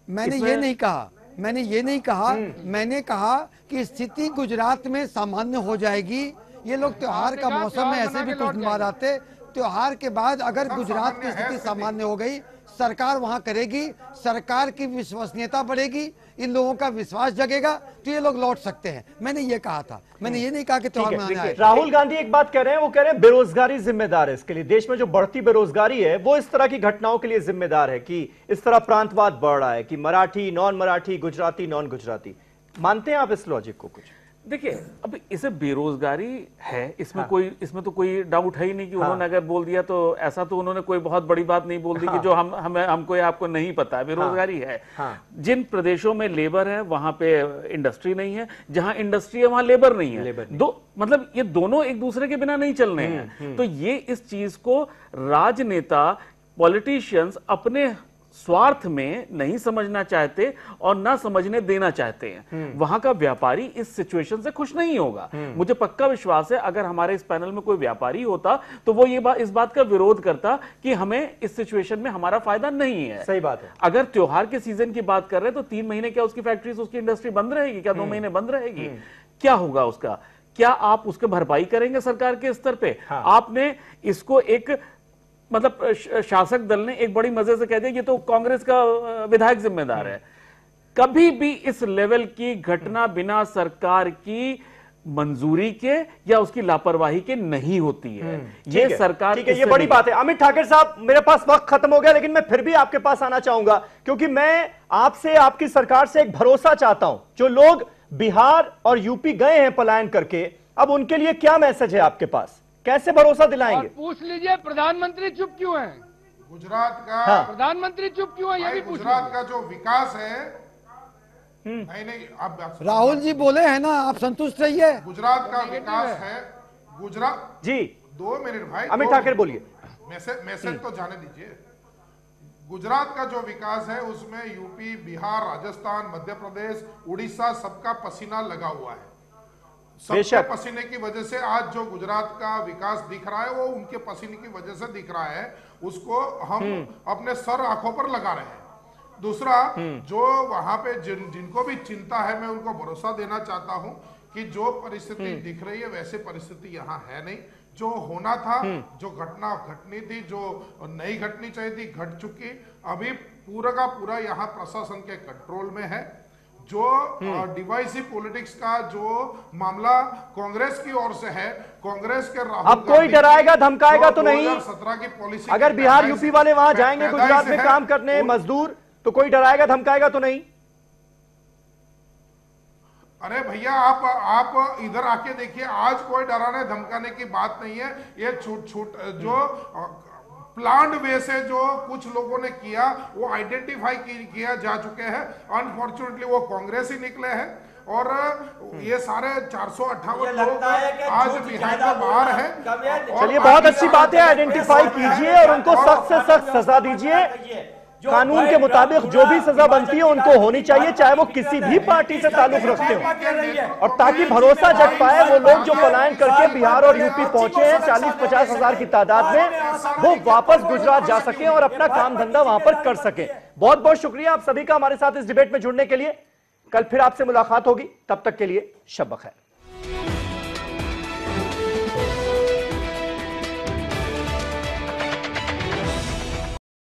[SPEAKER 11] मैंने ये नहीं कहा, मैंने कहा कि स्थिति गुजरात में सामान्य हो जाएगी। ये लोग त्योहार का मौसम में ऐसे भी कुछ बाद आते, त्योहार के बाद अगर गुजरात की स्थिति सामान्य हो गई, सरकार वहां करेगी, सरकार की विश्वसनीयता बढ़ेगी, इन लोगों का विश्वास जगेगा, तो ये लोग लौट सकते हैं। मैंने ये कहा था, मैंने ये नहीं कहा कि त्योहार मनाने आए।
[SPEAKER 1] राहुल गांधी एक बात कह रहे हैं, वो कह रहे हैं बेरोजगारी जिम्मेदार है इसके लिए। देश में जो बढ़ती बेरोजगारी है वो इस तरह की घटनाओं के लिए जिम्मेदार है कि इस तरह प्रांतवाद बढ़ रहा है कि मराठी नॉन मराठी, गुजराती नॉन गुजराती। मानते हैं आप इस लॉजिक को? कुछ
[SPEAKER 13] देखिए, अब इसे बेरोजगारी है, इसमें तो कोई डाउट है ही नहीं कि उन्होंने अगर बोल दिया तो ऐसा तो उन्होंने कोई बहुत बड़ी बात नहीं बोल दी कि जो हमको या आपको नहीं पता है। बेरोजगारी है। जिन प्रदेशों में लेबर है वहां पे इंडस्ट्री नहीं है, जहां इंडस्ट्री है वहां लेबर नहीं है। मतलब ये दोनों एक दूसरे के बिना नहीं चलने हैं। तो ये इस चीज को राजनेता, पॉलिटिशियंस अपने स्वार्थ में नहीं समझना चाहते और ना समझने देना चाहते हैं। वहां का व्यापारी इस सिचुएशन से खुश नहीं होगा। मुझे पक्का विश्वास है अगर हमारे इस पैनल में कोई व्यापारी होता तो वो इस बात का विरोध करता कि हमें इस सिचुएशन में हमारा फायदा नहीं है।
[SPEAKER 1] सही बात है।
[SPEAKER 13] अगर त्योहार के सीजन की बात कर रहे हैं तो 3 महीने क्या उसकी फैक्ट्रीज, उसकी इंडस्ट्री बंद रहेगी क्या? 2 महीने बंद रहेगी? क्या होगा उसका? क्या आप उसके भरपाई करेंगे सरकार के स्तर पे? आपने इसको एक मतलब शासक दल ने एक बड़ी मजे से कह दिया ये तो कांग्रेस का विधायक जिम्मेदार है। कभी भी इस लेवल की घटना बिना सरकार की मंजूरी के या उसकी लापरवाही के नहीं होती है। ये सरकार,
[SPEAKER 1] ठीक है, ये बड़ी बात है। अमित ठाकरे साहब, मेरे पास वक्त खत्म हो गया, लेकिन मैं फिर भी आपके पास आना चाहूंगा क्योंकि मैं आपसे, आपकी सरकार से एक भरोसा चाहता हूं। जो लोग बिहार और यूपी गए हैं पलायन करके, अब उनके लिए क्या मैसेज है आपके पास? कैसे भरोसा दिलाएंगे?
[SPEAKER 10] पूछ लीजिए प्रधानमंत्री चुप क्यों है?
[SPEAKER 9] गुजरात का
[SPEAKER 10] प्रधानमंत्री चुप क्यों है, ये भी पूछ
[SPEAKER 9] गुजरात का जो विकास है, नहीं आप
[SPEAKER 11] राहुल जी बोले हैं ना, आप संतुष्ट रहिए।
[SPEAKER 9] गुजरात का विकास है, गुजरात
[SPEAKER 1] जी
[SPEAKER 9] 2 मिनट भाई,
[SPEAKER 1] अमित ठाकरे बोलिए।
[SPEAKER 9] मैसेज तो जाने दीजिए। गुजरात का जो विकास है उसमें यूपी, बिहार, राजस्थान, मध्य प्रदेश, उड़ीसा सबका पसीना लगा हुआ है। सबके पसीने की वजह से आज जो गुजरात का विकास दिख रहा है वो उनके पसीने की वजह से दिख रहा है। उसको हम अपने सर आंखों पर लगा रहे हैं। दूसरा, जो वहां पे जिनको भी चिंता है, मैं उनको भरोसा देना चाहता हूं कि जो परिस्थिति दिख रही है वैसे परिस्थिति यहाँ है नहीं। जो होना था, जो घटना घटनी थी, जो नहीं घटनी चाहिए थी, घट चुकी। अभी पूरा का पूरा यहाँ प्रशासन के कंट्रोल में है। जो डिवाइसिव पॉलिटिक्स का जो मामला कांग्रेस की ओर से है, कांग्रेस के राहुल
[SPEAKER 1] अब कोई डराएगा धमकाएगा तो नहीं।
[SPEAKER 9] 2017 की पॉलिसी,
[SPEAKER 1] अगर बिहार यूपी वाले वहां जाएंगे गुजरात में काम करने मजदूर, तो कोई डराएगा धमकाएगा तो नहीं।
[SPEAKER 9] अरे भैया, आप इधर आके देखिए, आज कोई डराने धमकाने की बात नहीं है। ये छूट जो प्लान्ड वे से जो कुछ लोगों ने किया वो आइडेंटिफाई किया जा चुके हैं। अनफॉर्चुनेटली वो कांग्रेस ही निकले हैं और ये सारे 458 लोग आज बिहार में बाहर हैं।
[SPEAKER 1] चलिए, बहुत अच्छी बात है, आइडेंटिफाई कीजिए और उनको सख्त से सख्त सजा दीजिए। कानून के मुताबिक जो भी सजा बनती है उनको होनी चाहिए, चाहे वो किसी भी पार्टी से ताल्लुक रखते हो, और ताकि भरोसा जग पाए वो लोग जो पलायन करके बिहार और यूपी पहुंचे हैं 40-50 हजार की तादाद में, वो वापस गुजरात जा सके और अपना काम धंधा वहां पर कर सके। बहुत बहुत शुक्रिया आप सभी का हमारे साथ इस डिबेट में जुड़ने के लिए। कल फिर आपसे मुलाकात होगी, तब तक के लिए शब बखैर।